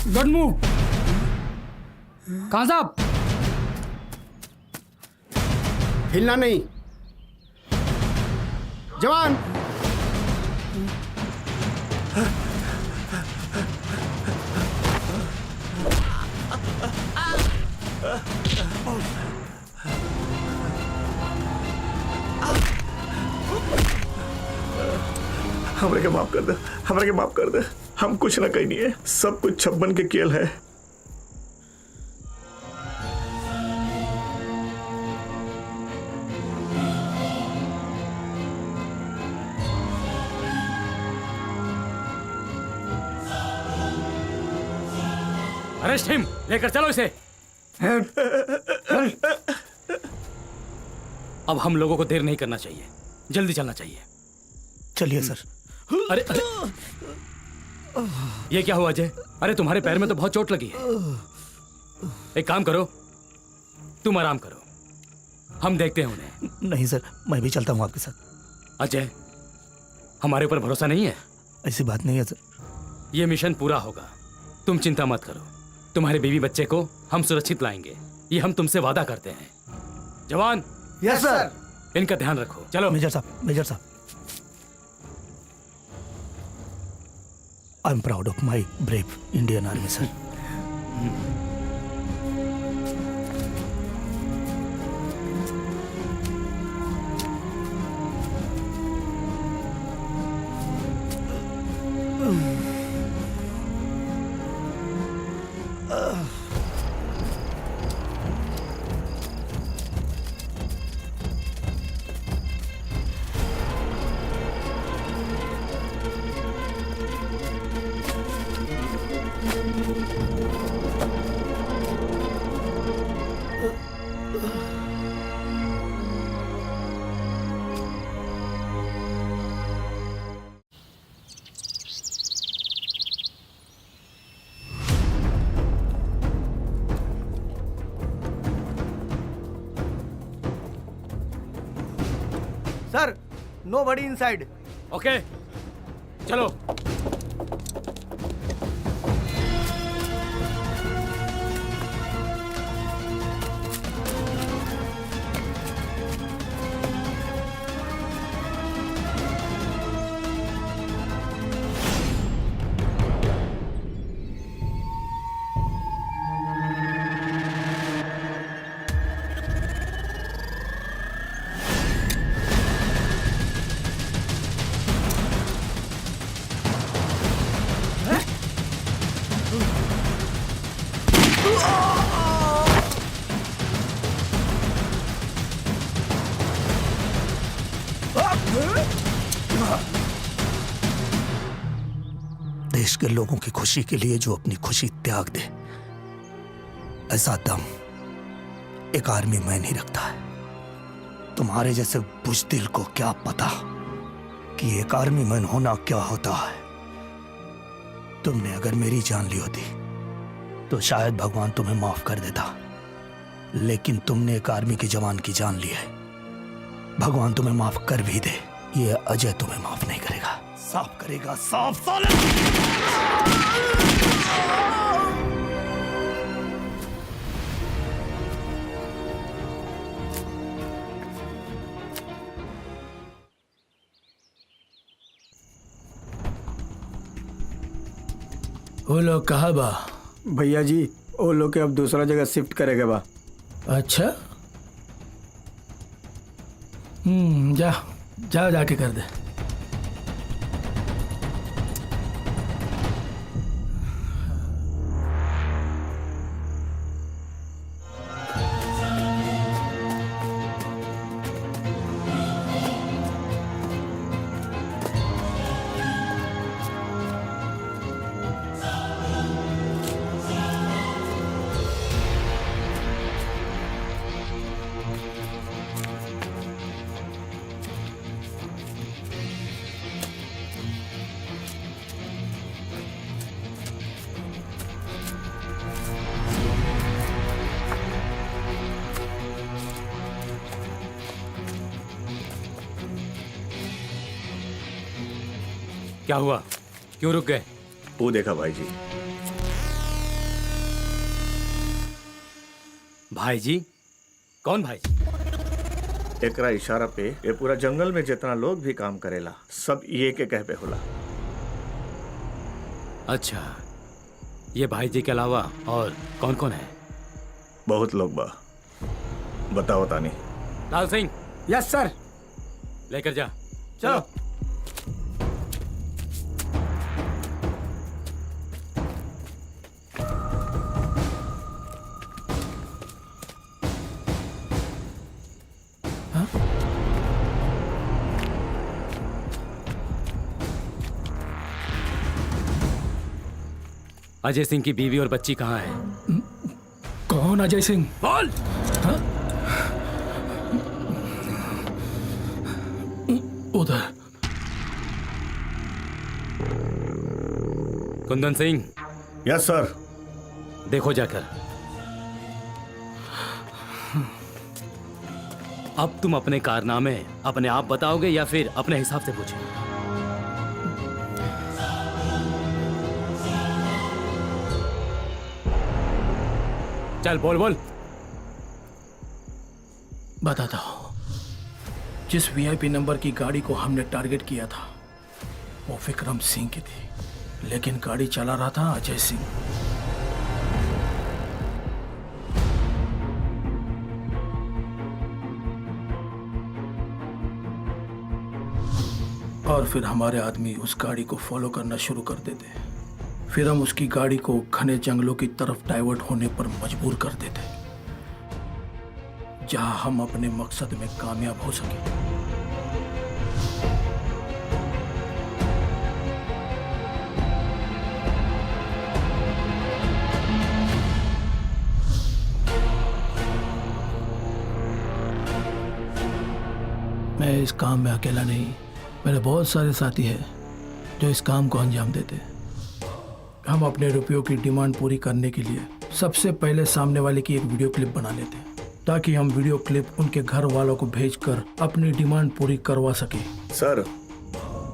Good move. कहाँ साहब? हिलना नहीं। जवान हमरे के माफ कर दे, हमरे के माफ कर दे। हम कुछ ना कहीं नहीं है, सब कुछ छप्पन के खेल है। अरेस्ट हिम, लेकर चलो इसे। अब हम लोगों को देर नहीं करना चाहिए, जल्दी चलना चाहिए। चलिए सर। अरे अरे ये क्या हुआ अजय? अरे तुम्हारे पैर में तो बहुत चोट लगी है। एक काम करो, तुम आराम करो, हम देखते हैं उन्हें। नहीं सर, मैं भी चलता हूँ आपके साथ। अजय, हमारे ऊपर भरोसा नहीं है? ऐसी बात नहीं है सर। ये मिशन पूरा होगा, तुम चिंता मत करो। तुम्हारे बीवी बच्चे को हम सुरक्षित लाएंगे, ये हम तुमसे वादा करते हैं। जवान। यस सर। इनका ध्यान रखो। चलो। मेजर साहब, मेजर साहब, I am proud of my brave Indian army sir. Sir, nobody inside. ओके, चलो। देश के लोगों की खुशी के लिए जो अपनी खुशी त्याग दे, ऐसा दम एक आर्मी में नहीं रखता है। तुम्हारे जैसे बुज़दिल को क्या पता कि एक आर्मी मैन होना क्या होता है। तुमने अगर मेरी जान ली होती तो शायद भगवान तुम्हें माफ कर देता, लेकिन तुमने एक आर्मी के जवान की जान ली है। भगवान तुम्हें माफ कर भी दे, ये अजय तुम्हें माफ नहीं करेगा। साफ करेगा, साफ वो लोग कहाँ बा? भैया जी, वो लोग के अब दूसरा जगह शिफ्ट करेगा बा। अच्छा, जा जाके कर दे। क्या हुआ, क्यों रुक गए? वो देखा भाई जी, भाई जी? कौन भाई जी? एकरा इशारा पे ये पूरा जंगल में जितना लोग भी काम करेला सब ये के कह पे होला। अच्छा, ये भाई जी के अलावा और कौन कौन है? बहुत लोग बा, बताओ तानी। लाल सिंह। यस सर। लेकर जा। चलो। अजय सिंह की बीवी और बच्ची कहाँ है? कौन अजय सिंह? बोल। उधर। कुंदन सिंह। यस सर। देखो जाकर। अब तुम अपने कारनामे अपने आप बताओगे या फिर अपने हिसाब से पूछोगे? चल बोल बोल। बताता हूँ। जिस वीआईपी नंबर की गाड़ी को हमने टारगेट किया था वो विक्रम सिंह की थी, लेकिन गाड़ी चला रहा था अजय सिंह। और फिर हमारे आदमी उस गाड़ी को फॉलो करना शुरू कर देते। फिर हम उसकी गाड़ी को घने जंगलों की तरफ डाइवर्ट होने पर मजबूर कर देते, जहां हम अपने मकसद में कामयाब हो सके। मैं इस काम में अकेला नहीं, मेरे बहुत सारे साथी हैं जो इस काम को अंजाम देते हैं। हम अपने रुपयों की डिमांड पूरी करने के लिए सबसे पहले सामने वाले की एक वीडियो क्लिप बना लेते हैं, ताकि हम वीडियो क्लिप उनके घर वालों को भेजकर अपनी डिमांड पूरी करवा सके। सर,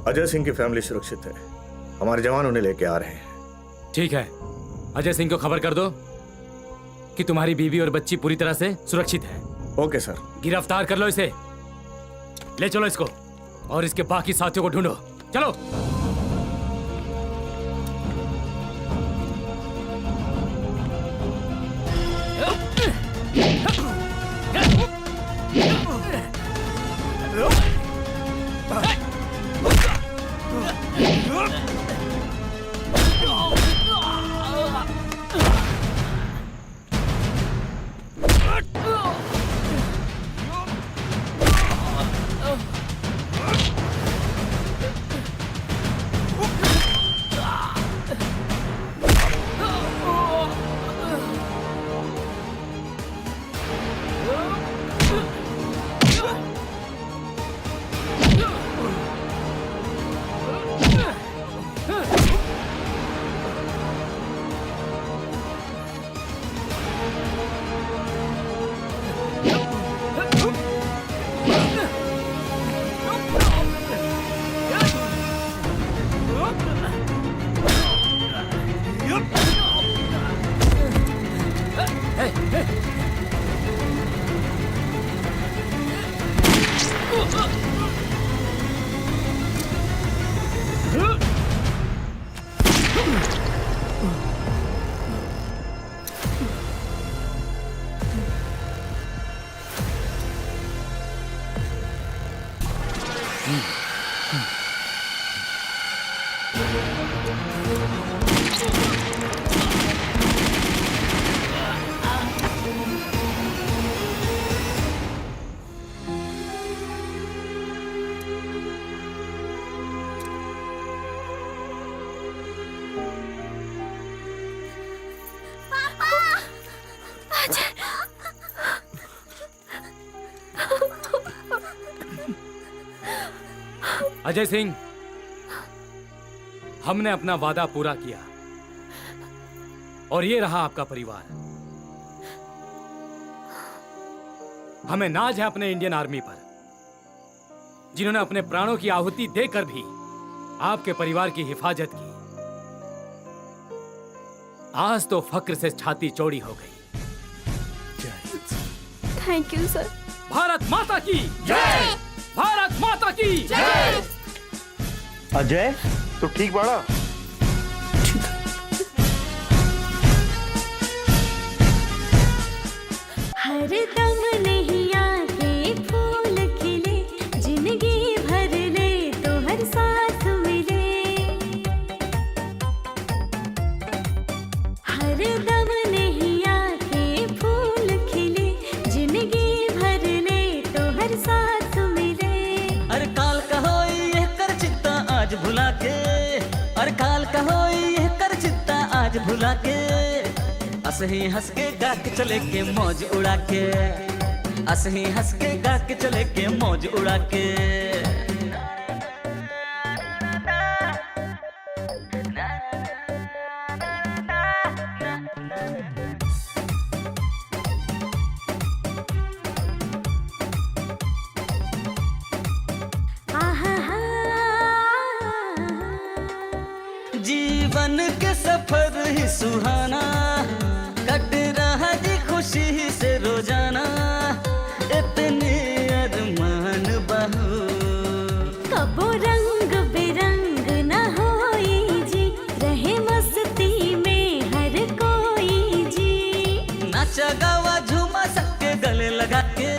अजय सिंह की फैमिली सुरक्षित है, हमारे जवान उन्हें लेके आ रहे हैं। ठीक है, अजय सिंह को खबर कर दो कि तुम्हारी बीवी और बच्ची पूरी तरह से सुरक्षित है। ओके सर। गिरफ्तार कर लो इसे, ले चलो इसको और इसके बाकी साथियों को ढूंढो। चलो। अजय सिंह, हमने अपना वादा पूरा किया और ये रहा आपका परिवार। हमें नाज है अपने इंडियन आर्मी पर, जिन्होंने अपने प्राणों की आहुति देकर भी आपके परिवार की हिफाजत की। आज तो फक्र से छाती चौड़ी हो गई। थैंक यू सर। भारत माता की जय। भारत माता की जय। अजय तू ठीक बाड़ा? हर दम नहीं आके फूल खिले, जिंदगी भर ले तो हर साथ मिले। हर दम नहीं आके फूल खिले, जिंदगी भर ले तो हर साथ मिले। अरे काल का होई ये कर चिंता आज भुला के, अरे काल का होई ये कर चिंता आज भुला के। हंस ही हंस के गा के चले के मौज उड़ा के, हंस ही हंस के गा के चले के मौज उड़ा के। जीवन के सफर ही सुहाना, कट रहा जी खुशी से रोजाना। इतने अरमान बहू कबो रंग बिरंग न होई जी, रहे मस्ती में हर कोई जी। नाचा गावा झूमा सबके गले लगा के,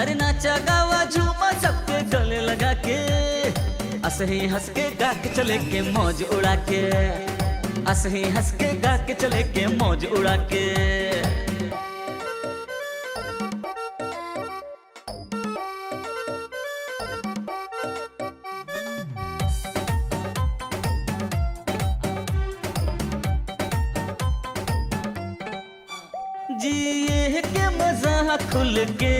अरे नाचा गावा झूमा सबके गले लगा के। हंस ही हंस के गा के चले के मौज उड़ा के, हंस ही हंस के गा के चले के मौज उड़ा के। जिए के मजा खुल के,